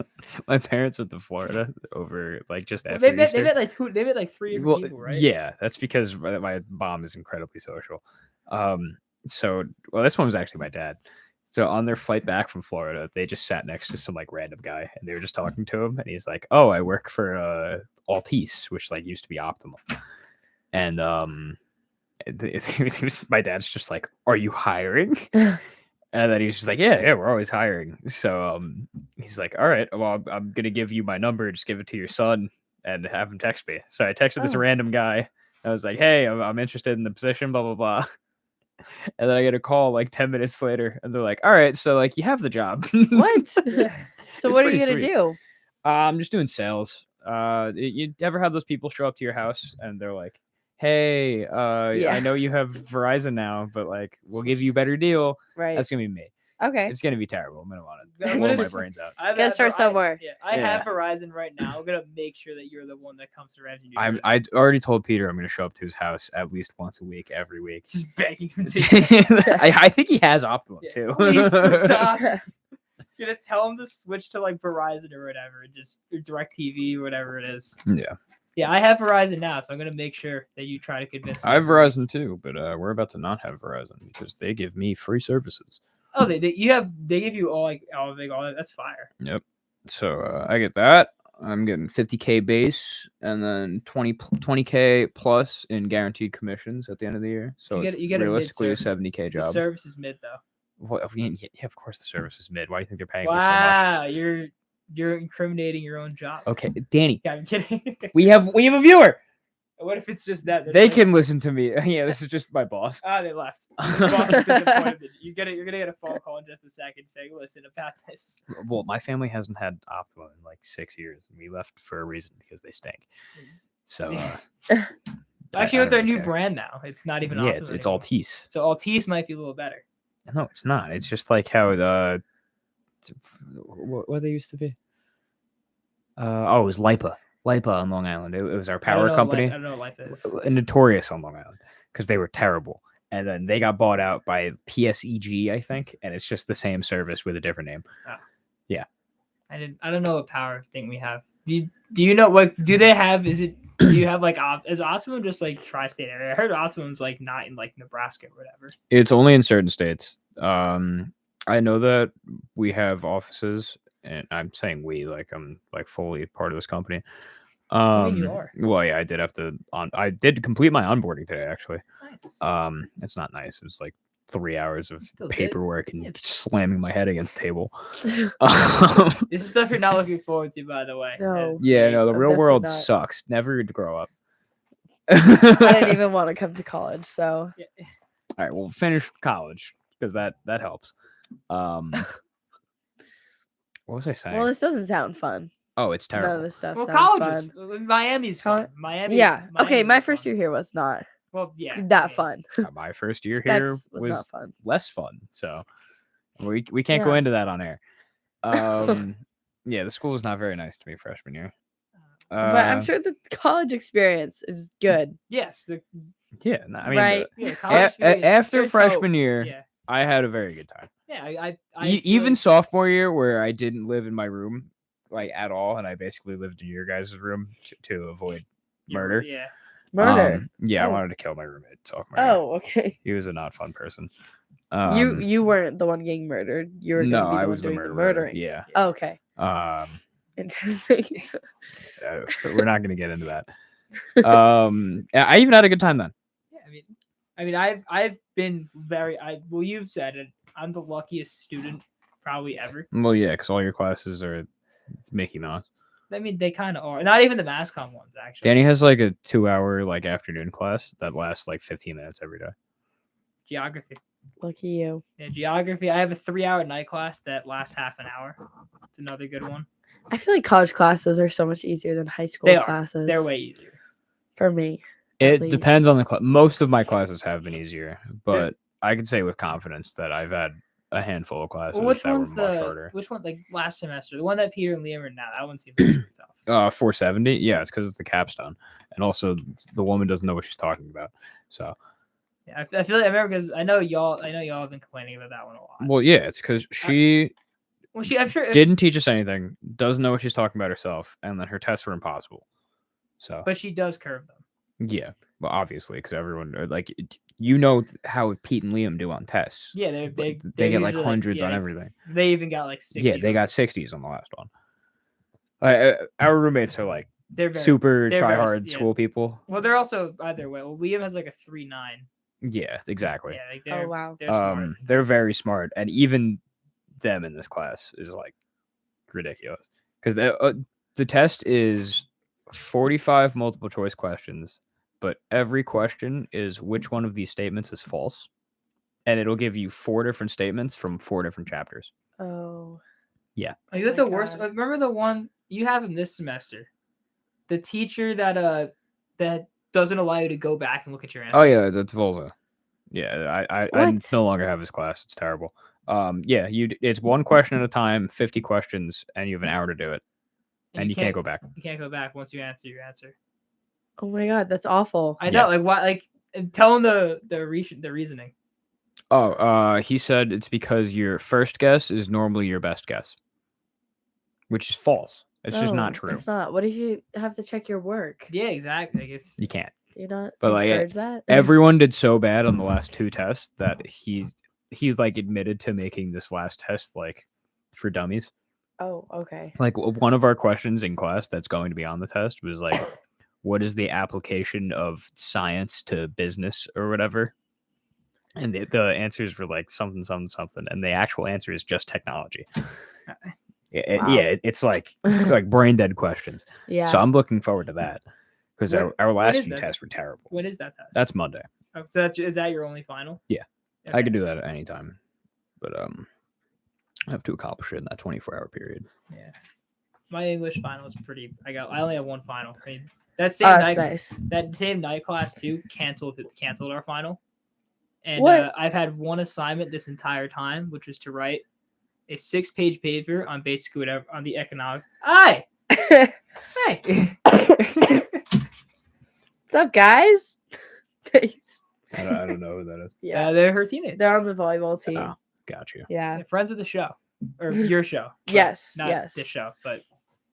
my parents went to Florida over like just Well, after they Easter. met like two. They met like 3 different people, right? Yeah, that's because my mom is incredibly social. So this one was actually my dad. So on their flight back from Florida, they just sat next to some like random guy, and they were just talking to him, and he's like, "Oh, I work for Altice, which like used to be Optimal," and my dad's just like, "Are you hiring?" And then he's just like, yeah, we're always hiring. So he's like, all right, well, I'm gonna give you my number. Just give it to your son and have him text me. So I texted this Oh. random guy. I was like, hey, I'm interested in the position, blah blah blah. And then I get a call like 10 minutes later, and they're like, all right, so like you have the job. What? Yeah. So It's what are you pretty gonna sweet. do? I'm just doing sales. You ever have those people show up to your house and they're like, hey, Yeah. I know you have Verizon now, but like we'll give you a better deal. Right. That's gonna be me. Okay. It's gonna be terrible. I'm gonna want I'm to blow gonna my s- brains out. I've Gotta had start somewhere. I Yeah. have Verizon right now. I'm gonna make sure that you're the one that comes to Ramsey, New Jersey. I already told Peter I'm gonna show up to his house at least once a week, every week. just begging him to. I think he has Optimum Yeah, too. please stop. Gonna tell him to switch to like Verizon or whatever, just or DirecTV or whatever it is. Yeah, Yeah, I have Verizon now, so I'm gonna make sure that you try to convince me. I have Verizon too, but we're about to not have Verizon because they give me free services. Oh, they give you all all that. That's fire. Yep. So I get that. I'm getting 50K base and then 20K plus in guaranteed commissions at the end of the year. So You get a realistically a mid-service. 70K The job. service is mid though. What, yeah, of course the service is mid. Why do you think they're paying me so much? Wow, you're incriminating your own job. Okay, Danny, Yeah, I'm kidding. we have a viewer. What if it's just that? They can listen to me. Yeah, this is just my boss. Ah, they left. The boss is disappointed. You're gonna get a phone call in just a second saying, "Listen about this." Well, my family hasn't had Optima in like 6 years, and we left for a reason because they stink. So Actually, I with their don't new care. brand now, it's not even. Yeah, Optima it's anymore. Altice. So Altice might be a little better. No, it's not. It's just like how what they used to be. It was Lipa on Long Island. It was our power company. I don't know what Lipa is. Notorious on Long Island because they were terrible. And then they got bought out by PSEG, I think, and it's just the same service with a different name. Oh. Yeah. I don't know what power thing we have. Do you know what do they have? Do you have like is Optimum just like tri-state area? I heard Optimum's like not in like Nebraska or whatever. It's only in certain states. I know that we have offices, and I'm saying we, like I'm like fully part of this company. I mean, you are. Well, yeah, I did have to I did complete my onboarding today, actually. Nice. It's not nice. It was like 3 hours of Still good. paperwork and Yeah. slamming my head against the table. This is stuff you're not looking forward to, by the way. No. Yeah, no, the I'm real definitely world not. sucks. Never to grow up. I didn't even want to come to college, so Yeah. All right, well, finish college because that helps. What was I saying? well, this doesn't sound fun. Oh, it's None of terrible. this stuff Well, sounds college fun. is Miami's fun. Col- Miami. Yeah. Okay, Miami's my first fun. year here was not Well, yeah. that yeah. fun. My first year here Specs was not was fun. less fun, so we can't go Yeah. into that on air. Yeah, the school was not very nice to me freshman year. But I'm sure the college experience is good. Yes. Yeah, no, I mean, Right. Yeah. College feels- after There's freshman hope. year, Yeah. I had a very good time. Yeah. I Even sophomore year, where I didn't live in my room like at all, and I basically lived in your guys' room to avoid murder. Yeah. Murder. Yeah, I Oh. wanted to kill my roommate sophomore year. Oh, okay. He was a not fun person. You weren't the one getting murdered. You were no, going to be the I one was the doing the murderer. murdering. Yeah. Oh, okay. Interesting. We're not gonna get into that. I even had a good time then. Yeah. I mean, I've been well, you've said it. I'm the luckiest student probably ever. Well, yeah, because all your classes are Mickey Mouse. I mean, they kind of are. Not even the MassCom ones, actually. Danny has like a 2-hour like afternoon class that lasts like 15 minutes every day. Geography. Lucky you. Yeah, geography. I have a 3-hour night class that lasts half an hour. It's another good one. I feel like college classes are so much easier than high school They are. classes. They're way easier. For me. It At depends least. on the class. Most of my classes have been easier, but I can say with confidence that I've had a handful of classes Well, which that were one's much harder. which one? Like last semester, the one that Peter and Liam are now. That one seems pretty tough. 470. Yeah, it's because it's the capstone, and also the woman doesn't know what she's talking about. So, Yeah, I feel like I remember because I know y'all have been complaining about that one a lot. well, yeah, it's because she Well, I'm sure. didn't teach us anything, doesn't know what she's talking about herself, and then her tests were impossible. So, But she does curve them. yeah, well, obviously, because everyone like how Pete and Liam do on tests. Yeah, They they're get like usually, hundreds on yeah, everything. They even got like 60. Yeah, they got 60s on the last one. Our roommates are like They're very, super they're try very- hard yeah. school people. Well, they're also either way. Well, Liam has like a 3.9. Yeah, exactly. Yeah, like they're, Oh, wow. They're smart. They're very smart, and even them in this class is like ridiculous because the test is 45 multiple choice questions, but every question is which one of these statements is false, and it'll give you 4 different statements from 4 different chapters. Oh. Are you my the worst? God. Remember the one you have him this semester? The teacher that doesn't allow you to go back and look at your answers. Oh yeah, that's Volza. Yeah, I What? no longer have his class. It's terrible. Yeah, it's one question at a time, 50 questions, and you have an hour to do it, and you can't go back. You can't go back once you answer your answer. Oh my God, that's awful. I know, like why? Like tell him the reasoning. Oh, he said it's because your first guess is normally your best guess, which is false. It's just not No, true. It's not. What if you have to check your work? Yeah, exactly. Like it's You can't. Do you not But, like, encourage that? Everyone did so bad on the last 2 tests that he's like admitted to making this last test like for dummies. Oh, okay. Like one of our questions in class that's going to be on the test was like, what is the application of science to business or whatever? And the answers were like something, and the actual answer is just technology. Wow. Yeah, it's like brain dead questions. Yeah. So I'm looking forward to that because When- our when last is few that? tests were terrible. When is that test? That's Monday. Oh, so is that your only final? Yeah. I Okay. could do that at any time, but I have to accomplish it in that 24-hour period. Yeah. My English final is pretty. I only have one final. I mean, that Oh, same that's night, nice. that same night class too canceled our final, and What? I've had one assignment this entire time, which was to write a 6-page paper on basically whatever on the economics. Hi, hey. What's up, guys? Thanks. I don't know who that is. Yeah, They're her teammates. they're on the volleyball team. Oh, got you. Yeah. Yeah, friends of the show, or your show. but Yes, not yes. this show, but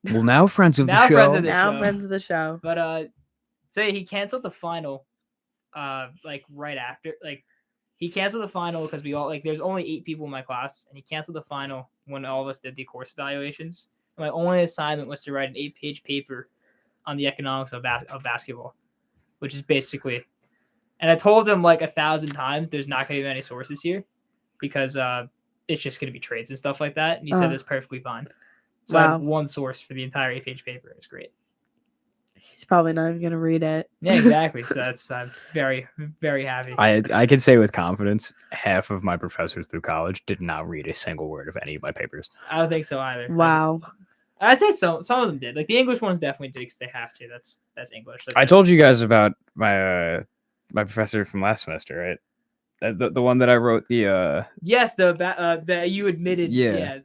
Well, now friends of Now the show. friends of the Now show. friends of the show. But so he canceled the final, like right after, like he canceled the final because we all like there's only 8 people in my class, and he canceled the final when all of us did the course evaluations. And my only assignment was to write an 8-page paper on the economics of basketball, which is basically. And I told him like 1,000 times, there's not going to be many sources here, because it's just going to be trades and stuff like that. And he said it's perfectly fine. So I Wow. had one source for the entire 8-page paper. It was great. He's probably not even gonna read it. Yeah, exactly. So that's I'm very, very happy. I can say with confidence, half of my professors through college did not read a single word of any of my papers. I don't think so either. Wow. I'd say some of them did. Like the English ones definitely did because they have to. That's English. I told you guys about my my professor from last semester, right? The one that I wrote the Yes, the you admitted. Yeah.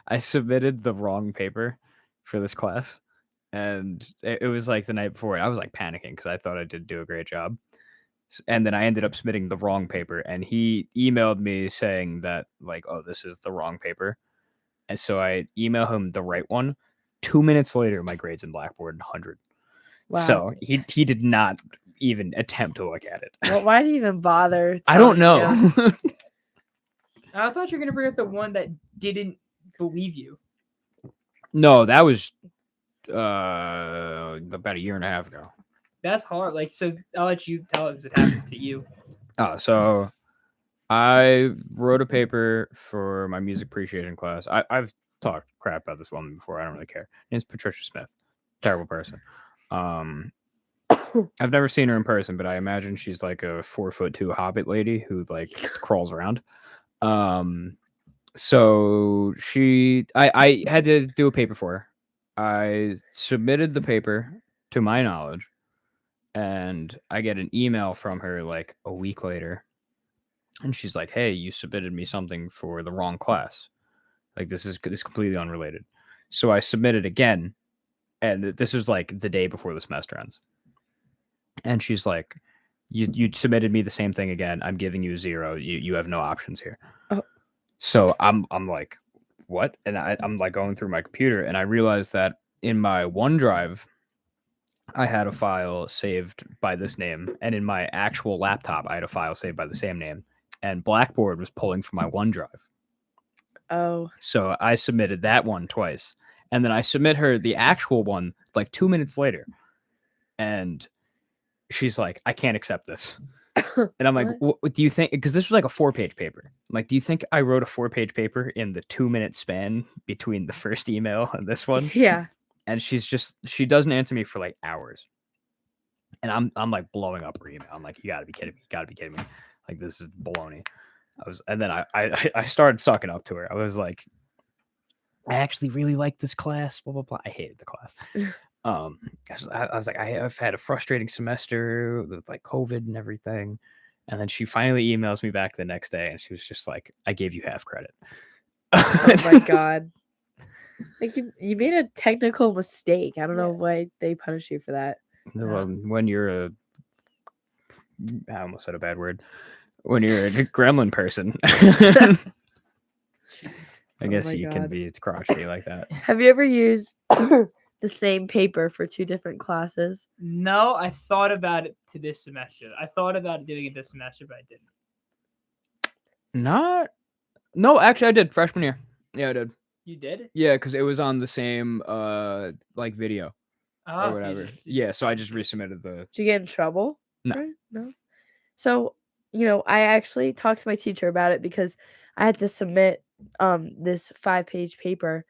I submitted the wrong paper for this class, and it was like the night before. I was like panicking because I thought I did do a great job, and then I ended up submitting the wrong paper. And he emailed me saying that like, oh, this is the wrong paper, and so I email him the right one. 2 minutes later, my grades in Blackboard 100. Wow. So he did not even attempt to look at it. Well, why do you even bother? I don't telling you? know. I thought you were gonna bring up the one that didn't believe you. No, that was about a year and a half ago. That's hard. Like, so I'll let you tell us it happened to you. Oh, so I wrote a paper for my music appreciation class. I've talked crap about this woman before. I don't really care. It's Patricia Smith. Terrible person. I've never seen her in person, but I imagine she's like a 4'2" hobbit lady who like crawls around. So I had to do a paper for her. I submitted the paper to my knowledge, and I get an email from her like a week later, and she's like, "Hey, you submitted me something for the wrong class. Like this is completely unrelated." So I submitted again, and this was like the day before the semester ends. And she's like, "You submitted me the same thing again. I'm giving you 0. You have no options here." Oh. So I'm like, what? And I'm like going through my computer, and I realized that in my OneDrive, I had a file saved by this name, and in my actual laptop, I had a file saved by the same name. And Blackboard was pulling from my OneDrive. Oh. So I submitted that one twice, and then I submit her the actual one like 2 minutes later, and she's like, "I can't accept this." And I'm like, what do you think? Because this was like a 4-page paper. I'm like, do you think I wrote a 4-page paper in the 2-minute span between the first email and this one? Yeah. And she doesn't answer me for like hours. And I'm like blowing up her email. I'm like, you gotta be kidding me. You gotta be kidding me. Like, this is baloney. And then I started sucking up to her. I was like, I actually really like this class, blah, blah, blah. I hated the class. I was like, I've had a frustrating semester with like COVID and everything. And then she finally emails me back the next day, and she was just like, I gave you half credit. Oh my God. Like you made a technical mistake. I don't know why they punish you for that. When you're I almost said a bad word. When you're a gremlin person. I guess you can be crotchety like that. Have you ever used the same paper for 2 different classes? No, I thought about it to this semester. I thought about doing it this semester, but I didn't. No, actually I did freshman year. Yeah, I did. You did? Yeah, because it was on the same like video or whatever. So I just resubmitted the. Did you get in trouble? No. No. So, I actually talked to my teacher about it because I had to submit this 5-page paper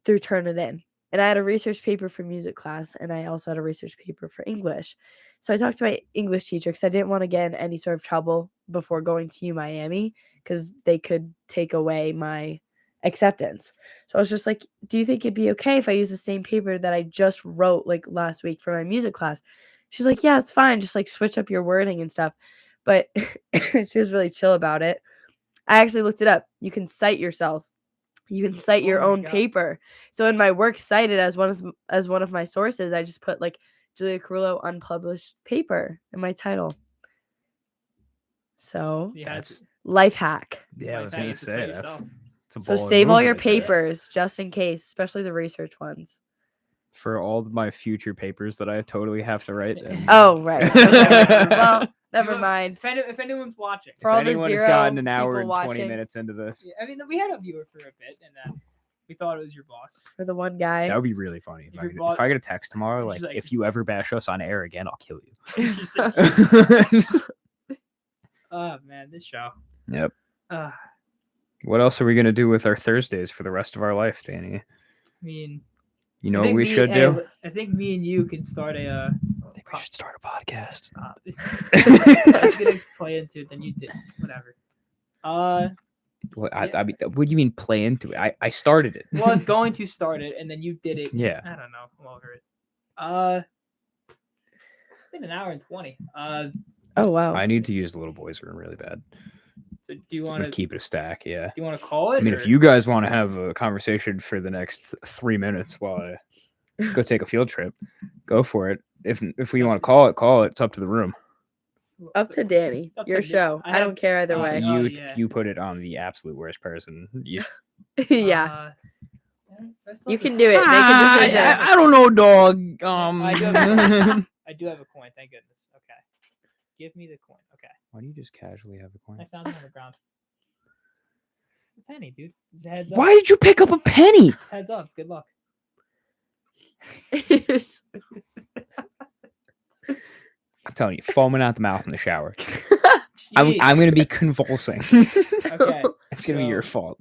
through Turnitin. and I had a research paper for music class, and I also had a research paper for English. So I talked to my English teacher because I didn't want to get in any sort of trouble before going to Miami because they could take away my acceptance. So I was just like, do you think it'd be okay if I use the same paper that I just wrote like last week for my music class? She's like, yeah, it's fine. Just like switch up your wording and stuff. But she was really chill about it. I actually looked it up. You can cite yourself. You can cite your my own God. paper. So in my work cited as one of my sources, I just put like Julia Carullo unpublished paper in my title. So You had That's to- life hack. yeah. I Might was have gonna to say cite that's yourself. it's a So baller save all move your right there. papers just in case, especially the research ones. For all of my future papers that I totally have to write. Oh, right. Okay. Well, never You- mind. If anyone's watching, For if all the anyone has 0 gotten an hour people and 20 watching. minutes into this, Yeah, I mean, we had a viewer for a bit, and then we thought it was your boss. For the one guy. that would be really funny. If If your I, boss- if I get a text tomorrow, She's like, like- if you ever bash us on air again, I'll kill She said, you. oh man, this show. Yep. I What else are we gonna do with our Thursdays for the rest of our life, Danny? mean, You know I what think we should do? I think me and you can start a. I think we should start a podcast. I was gonna play into it, then you did. Whatever. What, Yeah. I mean, what do you mean play into it? I started it. Well, I was going to start it, and then you did it. Yeah. I don't know. I'm over it. It's been an hour and 20. Oh, wow. I need to use the little boys' room really bad. So do you I'm want gonna to? keep it a stack. Yeah. Do you want to call it? I mean, or- if you guys want to have a conversation for the next 3 minutes while I go take a field trip, go for it. If we want to call it. It's up to the room. Up to Danny. Up to Your me. show. I I have- don't care either oh, way. yeah. You you put it on the absolute worst person. You, Yeah. There's You something- can do it. Make a decision. I don't know, dog. I do have- I do have a coin. Thank goodness. Okay. Give me the coin. Okay. Why do you just casually have a I coin? found it on the ground. It's a penny, dude. It's a heads up. Why did you pick up a penny? Heads up. It's good luck. I'm telling you, foaming out the mouth in the shower. I'm Jeez. gonna be convulsing. Okay. It's gonna be your So- fault.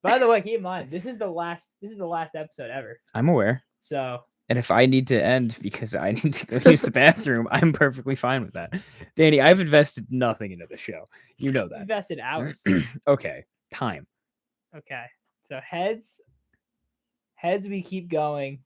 By the way, keep in mind this is the last episode ever. I'm aware. So And if I need to end because I need to go use the bathroom, I'm perfectly fine with that. Danny, I've invested nothing into the show. You know that. invested hours. Okay. Time. Okay. So heads. We keep going.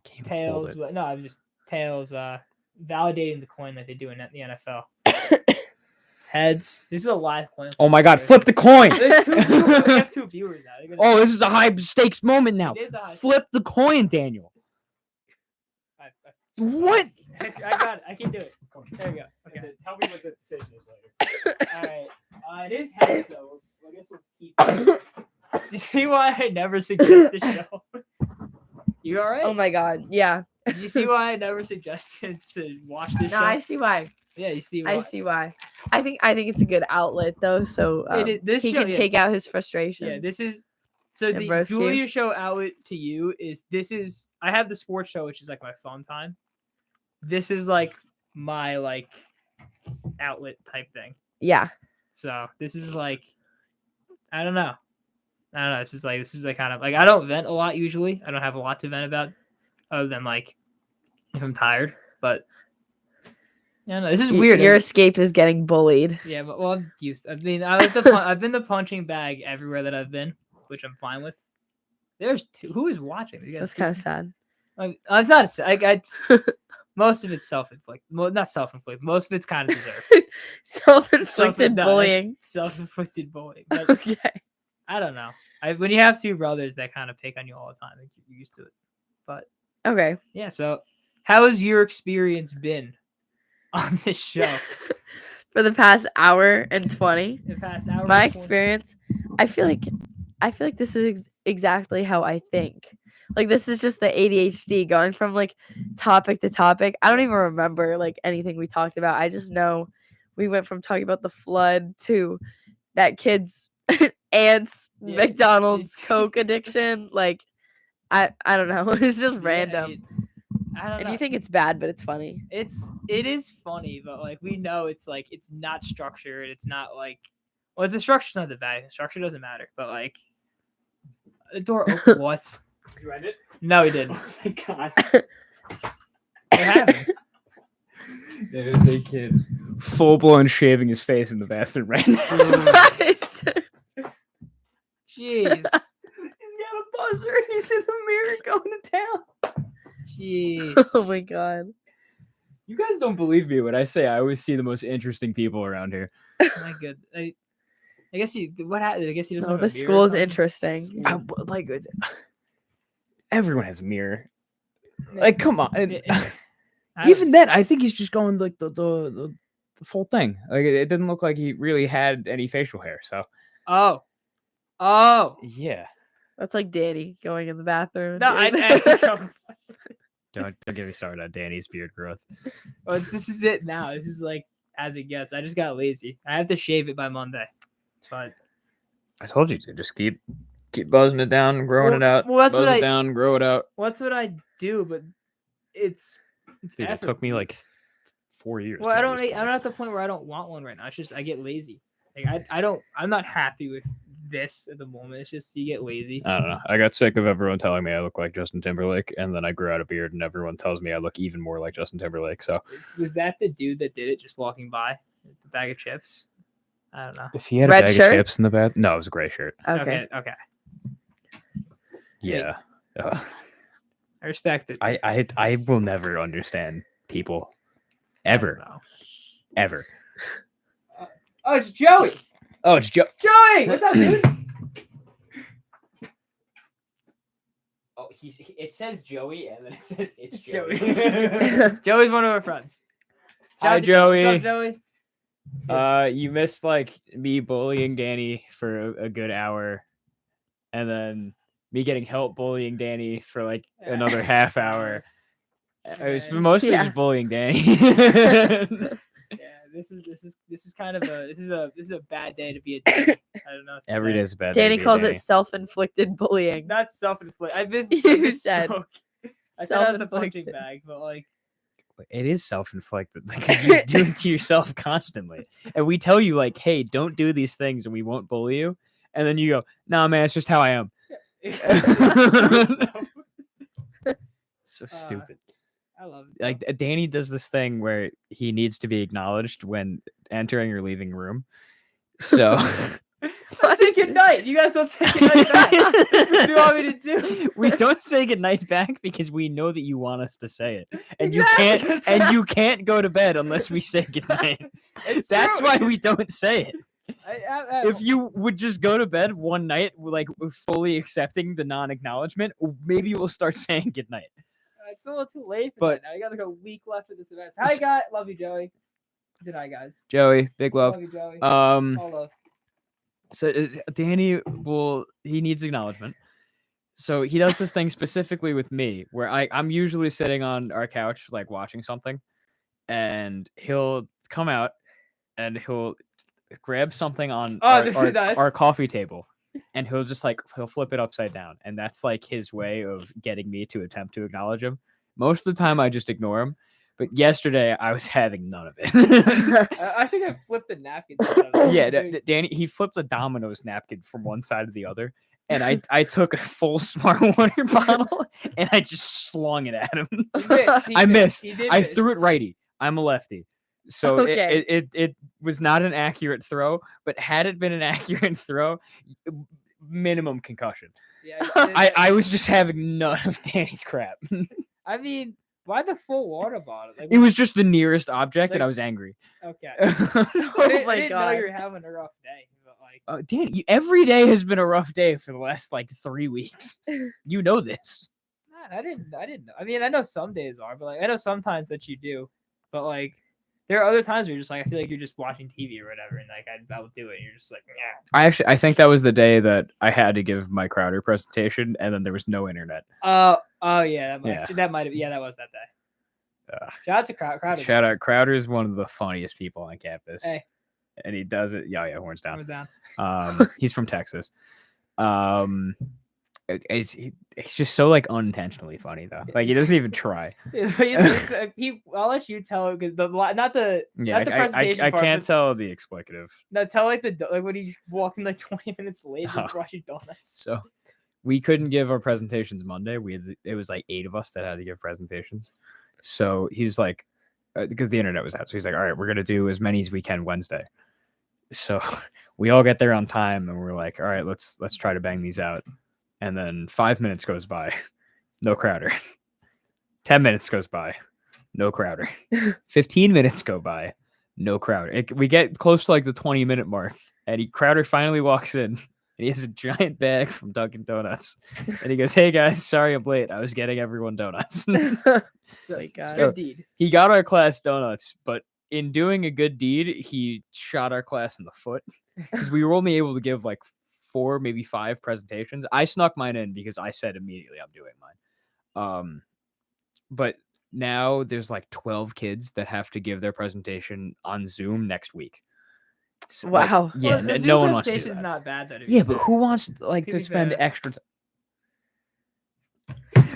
Can't even hold Tails. it. No, I'm just tails. Validating the coin like they do in the NFL. It's heads. This is a live coin. Oh my god, flip the coin! There's two viewers. We have 2 viewers now. They're gonna- Oh, this is a high stakes moment now. It is a high Flip the coin, Daniel. I What? got it. I can do it. There we go. Okay. Tell me what the decision is later. All right. It is heads, so I guess we'll keep. You see why I never suggest the show? You all right? Oh my god. Yeah. You see why I never suggested to watch this No, show? I see why. Yeah, you see why. I see why. I think it's a good outlet though, so This he show, can yeah. take out his frustrations. Yeah, this is so And the roast you. Julia show outlet to you is I have the sports show, which is like my fun time. This is like my like outlet type thing. Yeah. So this is like I don't know. This is like kind of like I don't vent a lot usually. I don't have a lot to vent about other than like if I'm tired. But yeah, no, this is weird. Your escape is getting bullied. Yeah, but well, I'm used. I've been the punching bag everywhere that I've been, which I'm fine with. There's 2. Who is watching? You got That's 2 kind of sad. Like, it's not. It's, most of it's self-inflicted. Well, not self-inflicted. Most of it's kind of deserved. Self-inflicted no, bullying. Self-inflicted bullying. But Okay. I don't know. When you have 2 brothers that kind of pick on you all the time, I think you're used to it. But Okay. yeah, so how has your experience been on this show? For the past hour and 20, The past hour. my and 20? experience, I feel like this is exactly how I think. Like this is just the ADHD going from like topic to topic. I don't even remember like anything we talked about. I just know we went from talking about the flood to that kid's aunt's Yeah, McDonald's it's- Coke addiction. Like I don't know. It's just Yeah, random. I don't And know. you think it's bad, but it's funny. It is funny, but like we know it's like it's not structured. It's not like the structure's not the bad. The structure doesn't matter, but like the door open what? You end it? No, he didn't. Oh, thank God. What happened? There's a kid full blown shaving his face in the bathroom right now. What? Jeez. He's got a buzzer. He's in the mirror going to town. Jeez. Oh my god. You guys don't believe me when I say I always see the most interesting people around here. My good. I guess he. What happened? I guess he doesn't. No, have a the mirror or school is something? interesting. Like, everyone has a mirror. Like, come on. Even then, I think he's just going like the full thing. Like, it didn't look like he really had any facial hair. So, Oh. yeah. That's like Danny going in the bathroom. No, Don't get me started on Danny's beard growth. Well, this is it now. This is like as it gets. I just got lazy. I have to shave it by Monday. But I told you to just keep buzzing it down, growing it out. Well, that's buzz what it down, grow it out. what's what I do, but it's Dude, it effort, took me dude. like 4 years. Well, to I get don't. this I'm point. not at the point where I don't want one right now. It's just I get lazy. Like I don't. I'm not happy with this at the moment. It's just you get lazy. I don't know. I got sick of everyone telling me I look like Justin Timberlake, and then I grew out a beard, and everyone tells me I look even more like Justin Timberlake. So Was that the dude that did it just walking by with the bag of chips? I don't know. if he had Red a bag shirt? of chips in the bath, no, it was a gray shirt. Okay. Okay. Yeah. Ugh. I respect it. I will never understand people, ever, No. ever. Oh, it's Joey. Oh, it's Joe. Joey, what's up, dude? Oh, it says Joey, and then it says it's Joey. Joey's one of our friends. Hi, What's Joey. up, Joey? You missed like me bullying Danny for a good hour, and then me getting help bullying Danny for like another half hour. I was mostly Yeah. just bullying Danny. Yeah, this is kind of this is a bad day to be a Danny. I don't know. What to Every say. day's a bad day to Danny be a calls Danny. it self-inflicted bullying. Not self-inflicted. I You said I said I was the punching self-inflicted. bag, but like It is self-inflicted. Like you do it to yourself constantly, and we tell you like, "Hey, don't do these things, and we won't bully you." And then you go, "Nah, man, it's just how I am." So stupid. I love it. Like Danny does this thing where he needs to be acknowledged when entering or leaving a room. So I say good night. You guys don't say good night back. What do you want me to do? we don't say goodnight back because we know that you want us to say it, and Exactly, you can't go to bed unless we say goodnight. It's That's true. why we don't say it. I, If you would just go to bed one night, like fully accepting the non-acknowledgement, maybe we'll start saying goodnight. it's a little too late for But- that now. You got like a week left of this event. Hi, guys. Love you, Joey. Good night, guys. Joey, big love. Love you, Joey. All love. So Danny he needs acknowledgement. So he does this thing specifically with me where I'm usually sitting on our couch, like watching something, and he'll come out and he'll grab something on our coffee table, and he'll just like he'll flip it upside down, and that's like his way of getting me to attempt to acknowledge him. Most of the time I just ignore him, but yesterday I was having none of it. I think I flipped the napkin. Yeah, Danny, he flipped a Domino's napkin from one side to the other, and I took a full Smart Water bottle and I just slung it at him. I missed. I threw it righty. I'm a lefty. So Okay. it was not an accurate throw, but had it been an accurate throw, minimum concussion. Yeah, I was just having none of Danny's crap. I mean, why the full water bottle? Like, It was just the nearest object, and I Like- was angry. okay. Oh I my didn't know god. you were having a rough day, but like, Danny, every day has been a rough day for the last like 3 weeks. You know this. man, I didn't know. I mean, I know some days are, but like, I know sometimes that you do, but like, there are other times where you're just like, I feel like you're just watching TV or whatever, and like, I would do it. And you're just like, yeah. I think that was the day that I had to give my Crowder presentation, and then there was no internet. Oh yeah, Yeah. that might have. Yeah, that was that day. Shout out to Crowder. Shout out, Crowder is one of the funniest people on campus, Hey. and he does it. Yeah, horns Thumbs down. down. He's from Texas. It's just so like unintentionally funny though. Like he doesn't even try. I'll let you tell because not the Yeah, presentation I part, can't but- tell the explicative. No, tell like when he just walked in like 20 minutes late Oh. and brought you donuts. So we couldn't give our presentations Monday. It was like 8 of us that had to give presentations. So he's like, because the internet was out. So he's like, all right, we're gonna do as many as we can Wednesday. So we all get there on time, and we're like, all right, let's try to bang these out. And then 5 minutes goes by, no Crowder. 10 minutes goes by, no Crowder. 15 minutes go by, no Crowder. We get close to like the 20-minute mark, and Crowder finally walks in, and he has a giant bag from Dunkin' Donuts, and he goes, "Hey guys, sorry I'm late. I was getting everyone donuts." So my God. Good deed. He got our class donuts, but in doing a good deed, he shot our class in the foot because we were only able to give like 4, maybe 5 presentations. I snuck mine in because I said immediately I'm doing mine. But now there's like 12 kids that have to give their presentation on Zoom next week. So, like, Wow. yeah, Well, the Zoom no one wants to do presentation's that. not bad though. to be Yeah, but fair. who wants like To to be spend fair. extra time?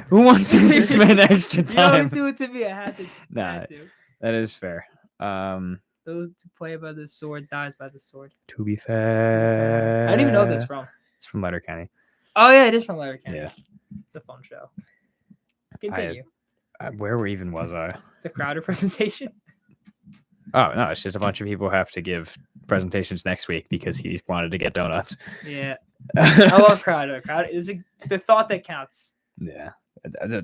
Who wants to spend extra You always time? do it to me. I had to. Nah. Had to. That is fair. Those who play by the sword dies by the sword. To be fair, I don't even know this from. It's from Letterkenny. Oh yeah, it is from Letterkenny. Yeah. It's a fun show. Continue. Where even was I? The Crowder presentation. Oh no, it's just a bunch of people have to give presentations next week because he wanted to get donuts. Yeah. I love Crowder. Crowder is the thought that counts. Yeah,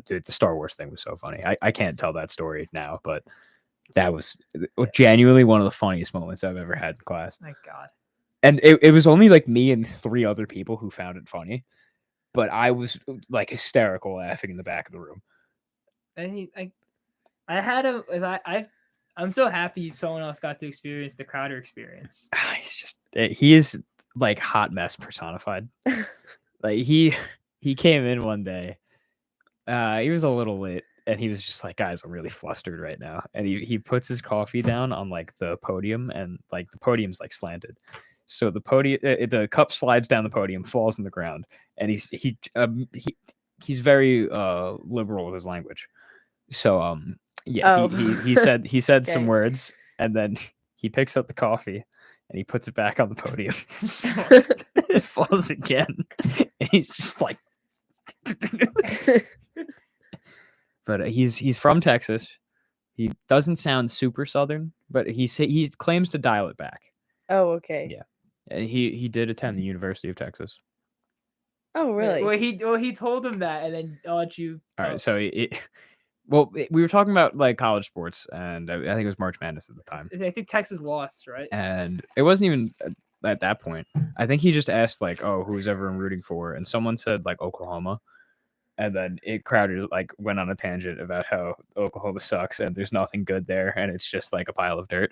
dude, the Star Wars thing was so funny. I can't tell that story now, but that was genuinely one of the funniest moments I've ever had in class. My God. And it was only like me and 3 other people who found it funny, but I was like hysterical laughing in the back of the room. I had I'm so happy someone else got to experience the Crowder experience. He is like hot mess personified. Like he came in one day. He was a little late, and he was just like, "Guys, I'm really flustered right now." And he puts his coffee down on like the podium, and like the podium's like slanted, so the cup slides down the podium, falls on the ground, and he's very liberal with his language. So yeah, he said some Okay. words, and then he picks up the coffee and he puts it back on the podium. It falls again, and he's just like. But he's from Texas. He doesn't sound super Southern, but he claims to dial it back. Oh, okay. Yeah. And he did attend the University of Texas. Oh, really? Well, he told him that, and then I'll let you. All right, so we were talking about like college sports, and I think it was March Madness at the time, I think Texas lost, right? and it wasn't even at that point. I think he just asked like, "Oh, who's everyone rooting for?" And someone said like Oklahoma, and then Crowder like went on a tangent about how Oklahoma sucks and there's nothing good there, and it's just like a pile of dirt.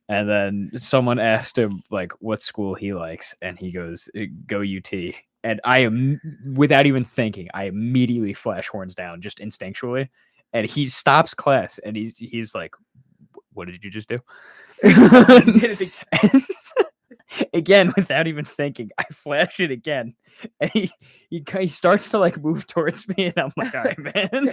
And then someone asked him like what school he likes, and he goes, "Go UT." And I am, without even thinking, I immediately flash horns down just instinctually, and he stops class and he's like, "What did you just do?" Did it again. Again, without even thinking, I flash it again, and he starts to like move towards me, and I'm like, "All right, man."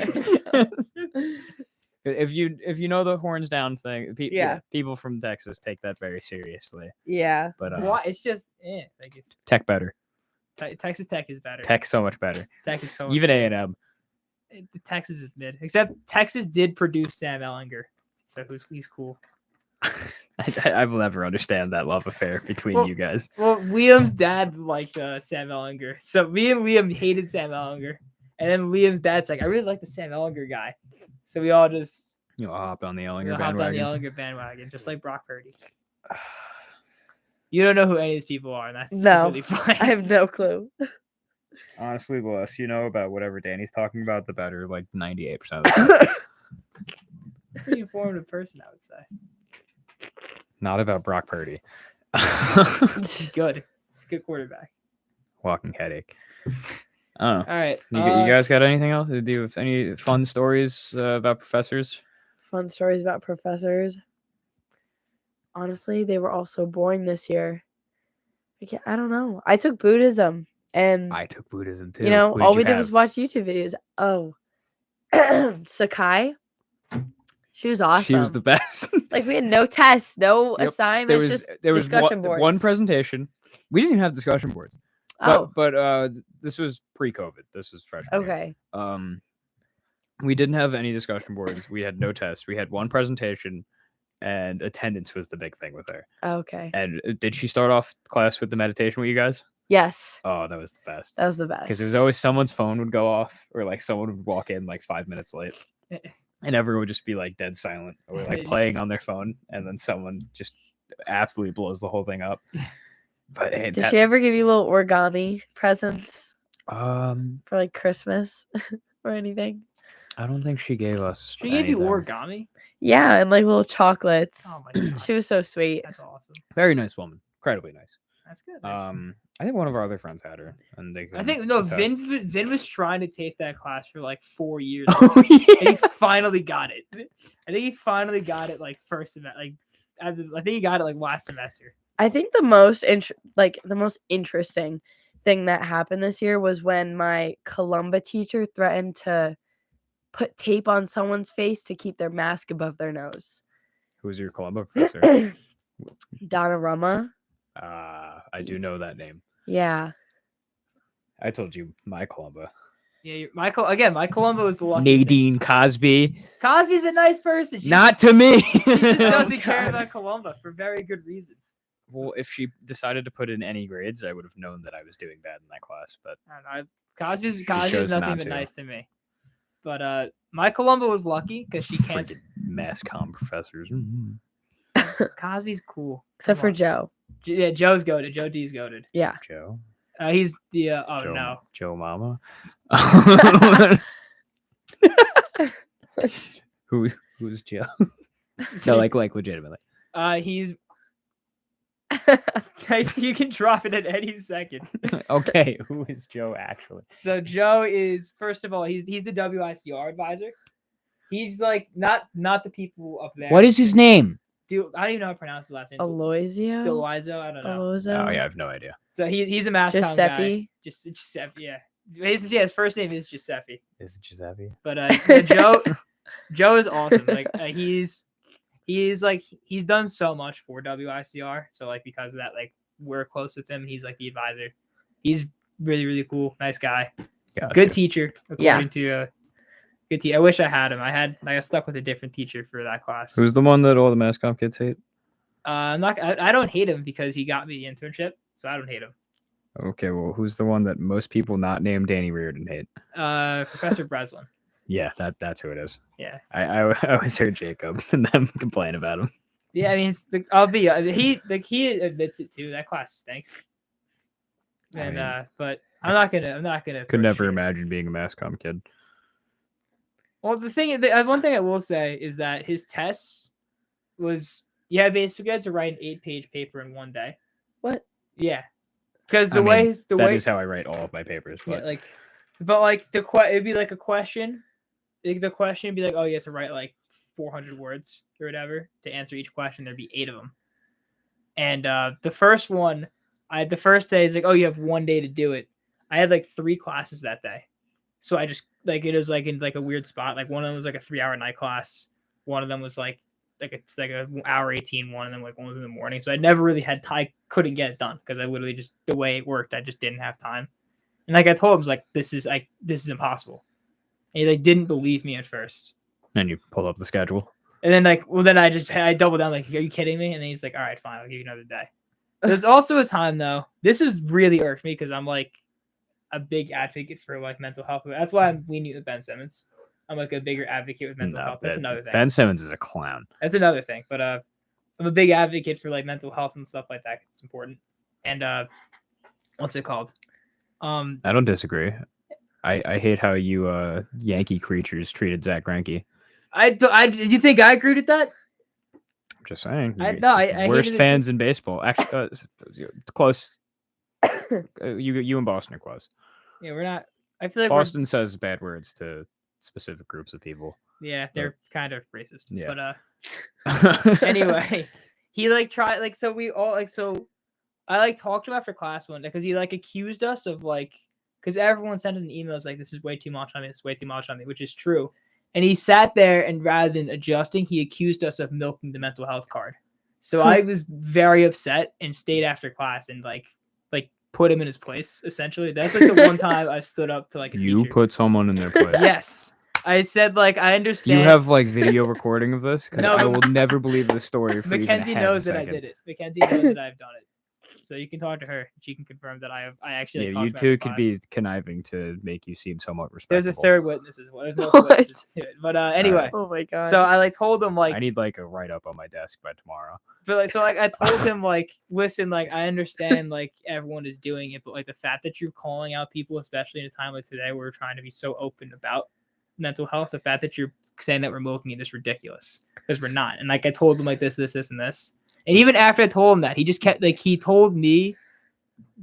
If you know the horns down thing, Yeah. people from Texas take that very seriously. Yeah. But Why? It's just like it's Tech better. Texas Tech is better. Tech so much better. Tech is so much Even better. A&M. Texas is mid, except Texas did produce Sam Ellinger, so he's cool. I will never understand that love affair between Well, you guys. Well, Liam's dad liked Sam Ellinger, so me and Liam hated Sam Ellinger, and then Liam's dad's like, "I really like the Sam Ellinger guy," so we all just You'll hop on the Ellinger hopped on the bandwagon. Ellinger bandwagon, just like Brock Purdy. You don't know who any of these people are, and that's No, completely fine. I have no clue. Honestly, the less you know about whatever Danny's talking about, the better. Like 98% of the time. Pretty informative person, I would say. Not about Brock Purdy. He's good. He's a good quarterback. Walking headache. I don't know. All right, You guys got anything else? Do you have any fun stories about professors? Fun stories about professors. Honestly, they were all so boring this year. I don't know. I took Buddhism, and I took Buddhism too. you know, Who all you we did have? was watch YouTube videos. Oh, Sakai. She was awesome. She was the best. Like we had no tests, no Yep. assignments, just there was discussion boards. one presentation. We didn't even have discussion boards. Oh, But this was pre-COVID. This was freshman year. okay. We didn't have any discussion boards. We had no tests. We had one presentation, and attendance was the big thing with her. Okay. And did she start off class with the meditation with you guys? Yes, Oh, that was the best. that was the best. Because there was always someone's phone would go off, or like someone would walk in like 5 minutes late, and everyone would just be like dead silent, or like playing on their phone, and then someone just absolutely blows the whole thing up. But hey, Did she ever give you little origami presents for like Christmas or anything? I don't think she gave us. She gave you anything. origami. Yeah, and like little chocolates. Oh my god, She was so sweet. that's awesome. Very nice woman, incredibly nice. That's good. I think one of our other friends had her, and they. I think no. Vin was trying to take that class for like 4 years. Oh and he yeah. finally got it. I think he finally got it like first semester. Like I think he got it like last semester. I think the most interesting thing that happened this year was when my Columba teacher threatened to put tape on someone's face to keep their mask above their nose. Who's your Columbo professor? Donna Rama. I do know that name. Yeah. I told you my Columbo. Yeah, Michael. Again, my Columbo is the lucky. Nadine Cosby. Cosby's a nice person. Not to me. She just doesn't care God. about Columba for very good reason. Well, if she decided to put in any grades, I would have known that I was doing bad in that class. But I don't know. Cosby's chose nothing not but to. nice to me. But my Columba was lucky because she can't. freaking mass comm professors. Cosby's cool. Except Come for on. Joe. Yeah, Joe's goated. Joe D's goated. Yeah. Joe. He's the oh Joe, no. Joe Mama. Who's Joe? No, like legitimately. He's you can drop it at any second. Okay, who is Joe actually? So Joe is first of all he's the WICR advisor. He's like not the people up there. What is his name? Dude, I don't even know how to pronounce his last name. Aloisio. Deloizo, I don't know. Alozo. Oh yeah, I have no idea. So he's a mascot guy. Giuseppe. Giuseppe, yeah. His first name is Giuseppe. Is it Giuseppe? But yeah, Joe is awesome. Like he's done so much for WICR. So like because of that, like we're close with him. He's like the advisor. He's really, really cool. Nice guy. Gotcha. Good teacher. According Yeah. to good teacher. I wish I had him. I got stuck with a different teacher for that class. Who's the one that all the mass comm kids hate? I don't hate him because he got me the internship, so I don't hate him. Okay, well, who's the one that most people not named Danny Reardon hate? Professor Breslin. Yeah, that's who it is. Yeah. I always heard Jacob and them complain about him. Yeah, I mean, he admits it too. That class stinks. And but I'm not gonna. Could never push it. imagine being a mass comm kid. Well, one thing I will say is that his tests was basically had to write an 8-page paper in one day. What? Yeah, because That way is how I write all of my papers. But it'd be like a question. Like, the question would be like, oh, you have to write like 400 words or whatever to answer each question. There'd be 8 of them. And the first one, the first day is like, oh, you have 1 day to do it. I had like 3 classes that day. So I just it was like in like a weird spot. Like one of them was like a 3-hour night class. One of them was like it's like a hour 18 one, and then like one was in the morning. So I never really had time. I couldn't get it done because I literally just the way it worked, I just didn't have time. And like I told him, I was like, this is impossible. And he like didn't believe me at first. then you pull up the schedule. And then I doubled down, like, are you kidding me? And then he's like, all right, fine, I'll give you another day. There's also a time though. This has really irked me because I'm like a big advocate for like mental health. That's why I'm leaning with Ben Simmons. I'm like a bigger advocate with mental health. That's another thing. Ben Simmons is a clown. That's another thing. But I'm a big advocate for like mental health and stuff like that. It's important. And what's it called? I don't disagree. I hate how you Yankee creatures treated Zach Greinke. Did you think I agreed with that? I'm just saying. I worst hated it fans in baseball. Actually, close. You and Boston are close. Yeah, we're not. I feel like Boston says bad words to specific groups of people. they're kind of racist. Yeah. But anyway, he like tried like so we all like so I like talked to him after class one day because he like accused us of like because everyone sent in emails like this is way too much on me, this is way too much on me, which is true. And he sat there and rather than adjusting, he accused us of milking the mental health card. So I was very upset and stayed after class and like put him in his place. Essentially, that's like the one time I've stood up to like a You teacher. put someone in their place. Yes, I said like I Do understand. you have like video recording of this? Because No, I but- will never believe this story for even Mackenzie half knows a that I second. did it. Mackenzie knows that I've done it. So you can talk to her. She can confirm that I actually. Yeah, talked you about two the could class. be conniving to make you seem somewhat respectable. There's a third witness as well. There's multiple What? witnesses to it. But anyway, Oh my god. so I like told him like I need like a write up on my desk by tomorrow. but like so like I told him like listen like I understand like everyone is doing it but like the fact that you're calling out people especially in a time like today where we're trying to be so open about mental health, the fact that you're saying that we're milking it is ridiculous because we're not. And like I told him like this and this, and even after I told him that, he just kept like he told me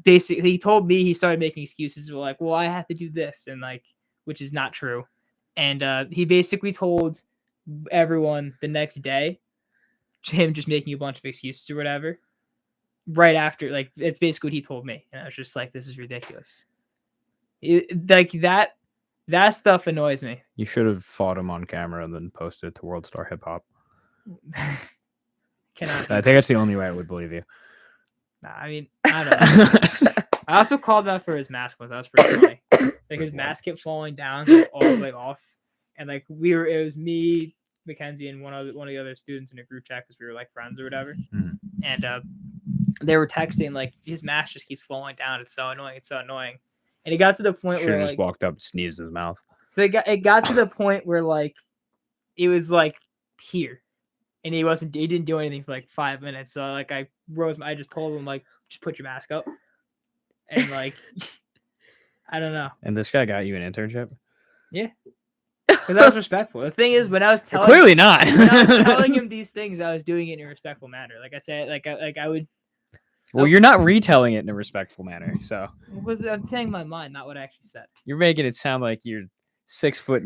basically he started making excuses like, well, I have to do this and like which is not true. And he basically told everyone the next day, him just making a bunch of excuses or whatever. Right after, like it's basically what he told me, and I was just like, "This is ridiculous." Like that stuff annoys me. You should have fought him on camera and then posted it to World Star Hip Hop. Cannot. I think that's the only way I would believe you. Nah, I mean, I don't know. I also called him out for his mask once. That was pretty funny. Like his mask kept falling down, like, all the way off, and like it was me, Mackenzie, and one of the other students in a group chat because we were like friends or whatever. Mhm. And they were texting like his mask just keeps falling down. It's so annoying. It's so annoying. And it got to the point Should where have just like, walked up and sneezed in his mouth. so it got to the point where like it was like here, and he didn't do anything for like 5 minutes. So like I just told him like just put your mask up, and like I don't know, And this guy got you an internship? because I was respectful. The thing is, when I was telling Clearly not. when I was telling him these things, I was doing it in a respectful manner. Like I said, I would. Well, you're not retelling it in a respectful manner, so I'm saying my mind, not what I actually said. you're making it sound like you're 6'9",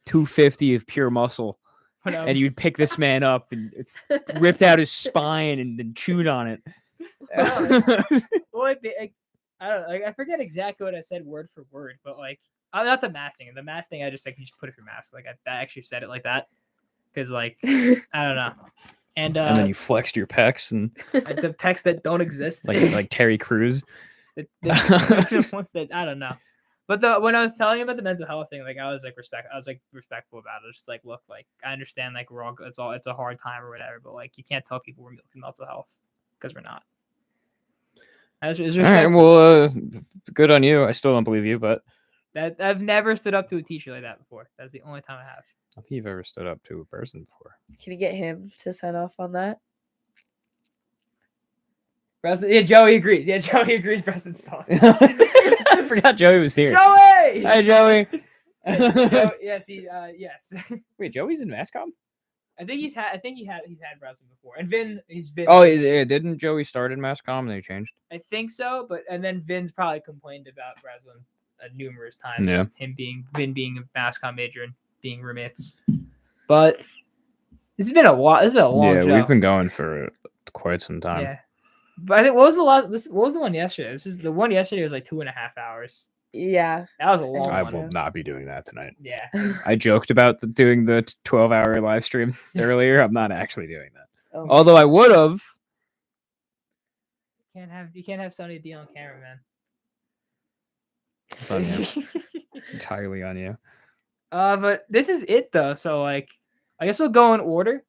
250 of pure muscle, When and you'd pick this man up and ripped out his spine and then chewed on it. well, I don't know. Like, I forget exactly what I said word for word, but like, not the mask thing. The mask thing, I just like you just put it your mask. Like I actually said it like that because like I don't know. And then you flexed your pecs and the pecs that don't exist, like Terry Crews. the ones that I don't know. But when I was telling him about the mental health thing, like I was respectful about it. It's just like, look, like I understand, like we're all it's a hard time or whatever, but like you can't tell people we're milking mental health because we're not. All right, well, good on you. I still don't believe you, but that I've never stood up to a teacher like that before. That's the only time I have. I don't think you've ever stood up to a person before. Can you get him to sign off on that? Preston, yeah, Joey agrees. Yeah, Joey agrees. Preston's song. I forgot Joey was here. Joey! Hi, Joey. Yes, yes. Wait, Joey's in Mascom? I think he's had wrestling before, and he's Vin. Oh, yeah, didn't Joey start in Mascom and they changed? I think so, and then Vin's probably complained about wrestling numerous times. Yeah. Him being a Mascom major and being roommates, but this has been a while. This has been a long Yeah, show. we've been going for quite some time. Yeah, but I think what was the one yesterday? The one yesterday was like 2.5 hours. Yeah. That was a long I one. will not be doing that tonight. Yeah. I joked about doing the 12-hour live stream earlier. I'm not actually doing that. Oh. Although I would have. You can't have Sonny D on camera, man. It's on you. It's entirely on you. But this is it though. So like, I guess we'll go in order.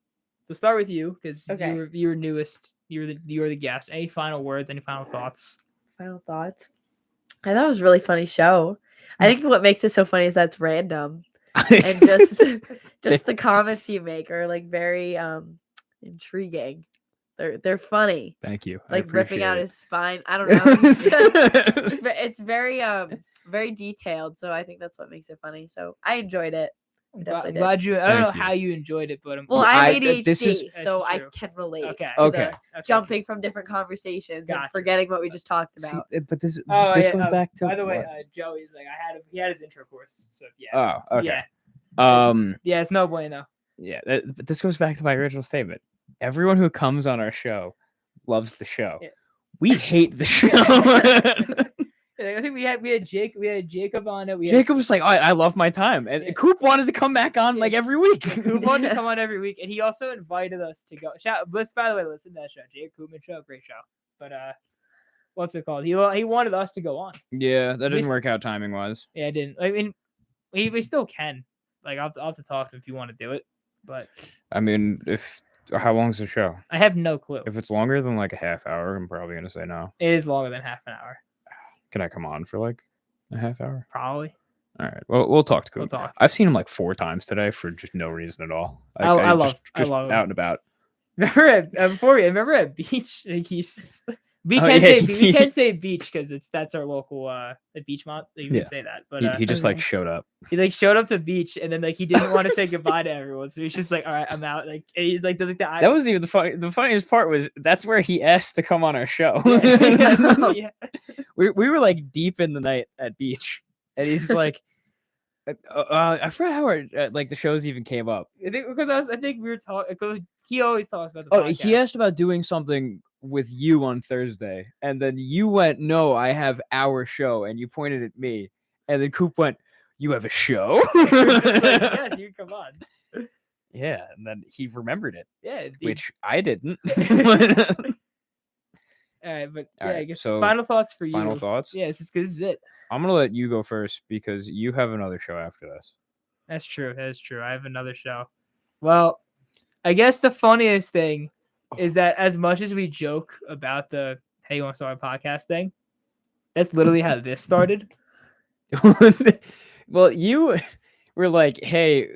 So start with you because Okay. you were newest. You're the guest. Any final words? Any final thoughts? Final thoughts. I thought it was a really funny show. I think what makes it so funny is that it's random and just the comments you make are like very intriguing. They're funny. Thank you. I Like ripping out appreciate his spine. I don't know. It's very detailed. So I think that's what makes it funny. So I enjoyed it. I'm definitely did. glad you. I don't know Thank you. how you enjoyed it, but I'm Well, Yeah, I'm I- ADHD, this is- so That's I true. can relate. okay. To Okay. the jumping from different conversations and Gotcha. forgetting what we just talked about. but this Oh, this yeah, goes back to By the way, what? Joey's like he had his intro course. So yeah. Oh, okay. Yeah. Yeah, it's no bueno. Yeah, but this goes back to my original statement. Everyone who comes on our show loves the show. Yeah. We hate the show. I think we had Jacob on it. Jacob was like, I love my time. And Yeah. Coop wanted to come back on like every week. Coop wanted to come on every week, and he also invited us to go. By the way, listen to that show, Jacob Koopman show, great show. But what's it called? He wanted us to go on. Yeah, that We didn't s- work out timing wise. Yeah, I didn't. I mean, we still can. Like I'll have to talk to him if you want to do it, but I mean, how long's the show? I have no clue. If it's longer than like a half hour, I'm probably gonna say no. It is longer than half an hour, Can I come on for like a half hour? probably. All right. Well, we'll talk to We'll Coop. talk. I've seen him like 4 times today for just no reason at all. Like, I love just him. out and about. Remember remember at beach, like he's we Oh, can yeah, say we can say beach because that's our local the beach mont. You Yeah. can say that, but He just like showed up. he like showed up to beach and then like he didn't want to say goodbye to everyone, so he's just like, all right, I'm out. Like and he's like That wasn't even the funniest part was that's where he asked to come on our show. yeah. we were like deep in the night at beach, and he's like, I forgot how like the shows even came up. I think because I think we were talking because he always talks about the Oh, podcast. he asked about doing something with you on Thursday, and then you went, "No, I have our show," and you pointed at me, and then Coop went, "You have a show?" It's like, yes, you come on. Yeah, and then he remembered it, Yeah, which I didn't. all right, but All yeah, I right, guess so final thoughts for you. final thoughts? Yeah, this is it. I'm gonna let you go first because you have another show after this. That's true. That is true. I have another show. Well, I guess the funniest thing is that as much as we joke about the "Hey, you want to start a podcast" thing, that's literally how this started. Well, you were like, "Hey,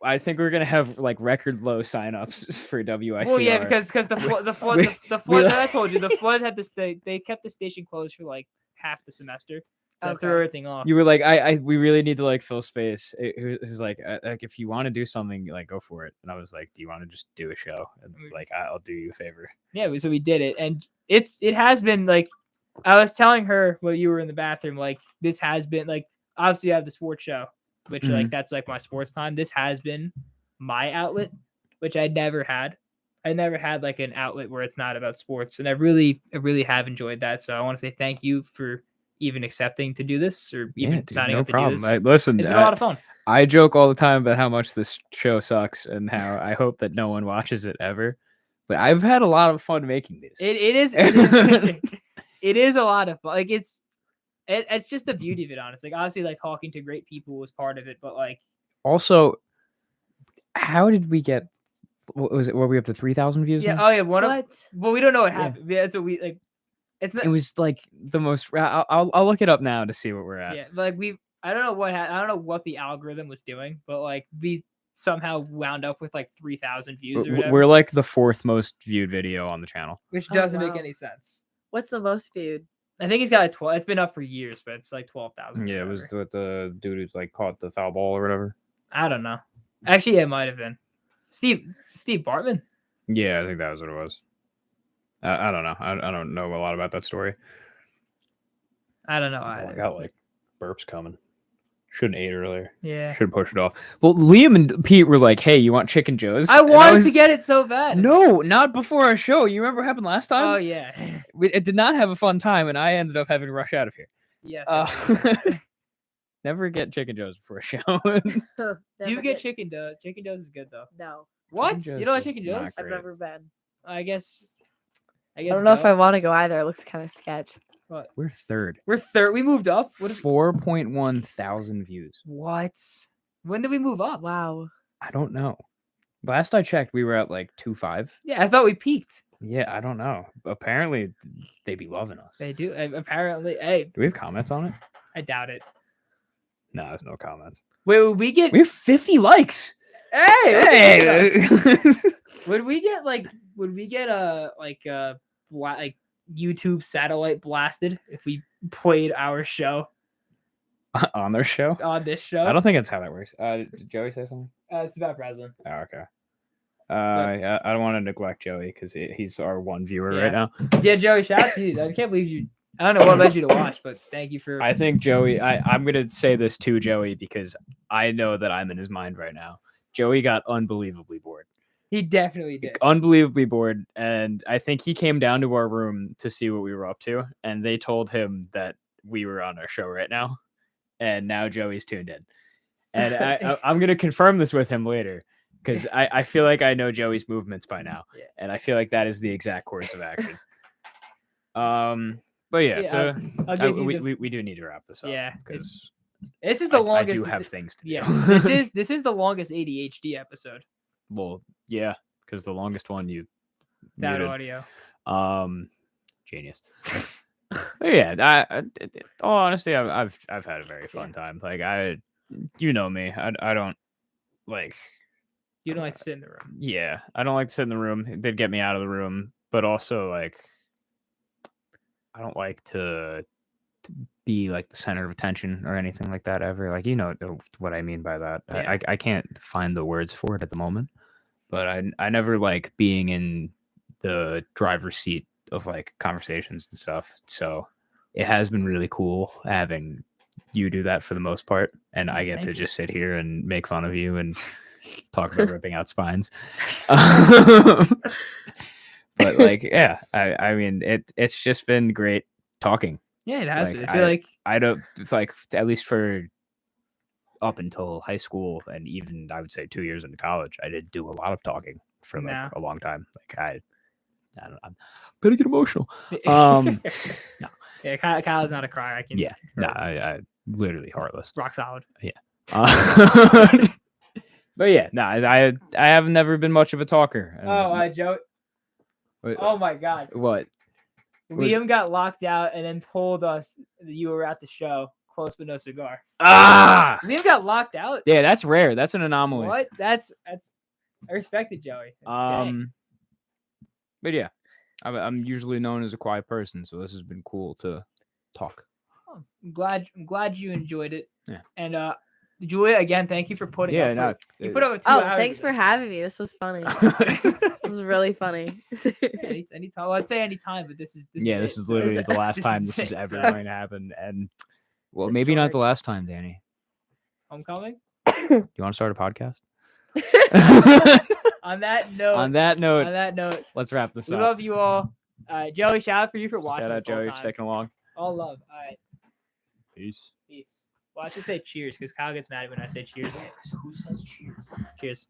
I think we're gonna have like record low signups for WICR." Well, yeah, because the flood We- the we- flood that I told you, the flood had this they kept the station closed for like half the semester. So I threw Okay. everything off. you were like, we really need to like fill space. It was like if you want to do something, like go for it. And I was like, do you want to just do a show? And like, I'll do you a favor. Yeah, so we did it, and it has been like I was telling her while you were in the bathroom, like this has been like obviously I have the sports show, which like that's like my sports time. This has been my outlet, which I never had. I never had like an outlet where it's not about sports, and I really have enjoyed that. So I want to say thank you for even accepting to do this or even Dude, signing no up to problem. do this. Listen, It's been a lot of fun. I joke all the time about how much this show sucks and how I hope that no one watches it ever. But I've had a lot of fun making these. It is it is a lot of fun. Like it's just the beauty of it, honestly. Like obviously, like talking to great people was part of it, but like Also, how did we get? What was it? Were we up to 3,000 views? yeah, now? oh yeah, one of What? well, we don't know what Yeah. happened. Yeah, that's what we like. It's not It was like the most. I'll look it up now to see what we're at. yeah, like I don't know I don't know what the algorithm was doing, but like we somehow wound up with like 3,000 views or whatever, We're like the 4th most viewed video on the channel. which Oh, doesn't make wow. any sense. What's the most viewed? I think he's got a 12. It's been up for years, but it's like 12,000. Yeah, it was with the dude who like caught the foul ball or whatever. I don't know. Actually, it might have been Steve Bartman. Yeah, I think that was what it was. I don't know. I don't know a lot about that story. I don't know Oh, I either. got like burps coming. Shouldn't ate earlier. Yeah, Should have pushed it off. Well, Liam and Pete were like, "Hey, you want Chicken Joe's?" I And wanted was- to get it so bad. No, not before our show. You remember what happened last time? Oh yeah. It did not have a fun time, and I ended up having to rush out of here. Yes. I did. Never get Chicken Joe's before a show. Do you get chicken dough? Chicken dough is good though. No, What? Joe's You don't like is chicken not dough? I've Great. never been. I guess. I don't know if go. I want to go either. It looks kind of sketch. What? We're third. We're third. We moved up. What? 4.1 thousand views. What? When did we move up? Wow. I don't know. Last I checked, we were at like 2.5. Yeah, I thought we peaked. Yeah, I don't know. Apparently, they be loving us. They do. Apparently. Hey, Do we have comments on it? I doubt it. No, there's no comments. Wait, would we get? We have 50 likes. Hey, would we get like? Would we get like YouTube satellite blasted if we played our show On their show? on this show? I don't think that's how that works. Did Joey say something? It's about Breslin. Oh, okay. Yeah, I don't want to neglect Joey because he's our one viewer Yeah. right now. Yeah, Joey, shout out to you. I can't believe you. I don't know what led you to watch, but thank you for. I think Joey, I'm going to say this to Joey because I know that I'm in his mind right now. Joey got unbelievably bored. He definitely did. Unbelievably bored. And I think he came down to our room to see what we were up to. And they told him that we were on our show right now. And now Joey's tuned in. And I'm going to confirm this with him later because I feel like I know Joey's movements by now. Yeah. And I feel like that is the exact course of action. But yeah, Yeah, so I'll give you the. we do need to wrap this up. Yeah, because This is the I longest. do have things to do. Yeah, this is the longest ADHD episode. Well, yeah, because the longest one you That muted. audio. Genius. But yeah, all honesty, I've had a very fun time. Like you know me, I don't like. You don't like to sit in the room. Yeah, I don't like to sit in the room. It did get me out of the room, but also like I don't like to be like the center of attention or anything like that ever. Like you know what I mean by that. Yeah. I can't find the words for it at the moment, but I never like being in the driver's seat of like conversations and stuff. So it has been really cool having you do that for the most part, and I get Thank to you. just sit here and make fun of you and talk about ripping out spines. But like, yeah, I mean, it's just been great talking. Yeah, it has Like, been. I feel like I don't, it's like at least for up until high school and even I would say 2 years into college, I did do a lot of talking for like No. a long time. Like I'm gonna get emotional. No. Yeah, Kyle's not a crier. I can. Yeah, no, I literally heartless. Rock solid. But yeah, no, I have never been much of a talker. Joe. Wait, Oh my God. what? Was- Liam got locked out and then told us that you were at the show. Close but no cigar. Ah, Liam got locked out. yeah, that's rare. That's an anomaly. What? That's. I respect it, Joey. Dang. But yeah, I'm usually known as a quiet person, so this has been cool to talk. Oh, I'm glad you enjoyed it. Yeah. And Julia, again, thank you for putting Yeah, up. no, You put up 2 Oh, hours. thanks of for this. having me. This was funny. This was really funny. Anytime. Well, I'd say anytime, but this is This it, is so- literally the last this time is this is it, ever so- going to happen, and well, It's maybe not the historic. last time, Danny. Homecoming. You want to start a podcast? On that note. On that note, let's wrap this we up. love you all. Joey, shout out for you for watching. Shout out this whole Joey for time. sticking along. All love. All right. Peace. Peace. Well, I should say cheers because Kyle gets mad when I say cheers. Who says cheers? Cheers.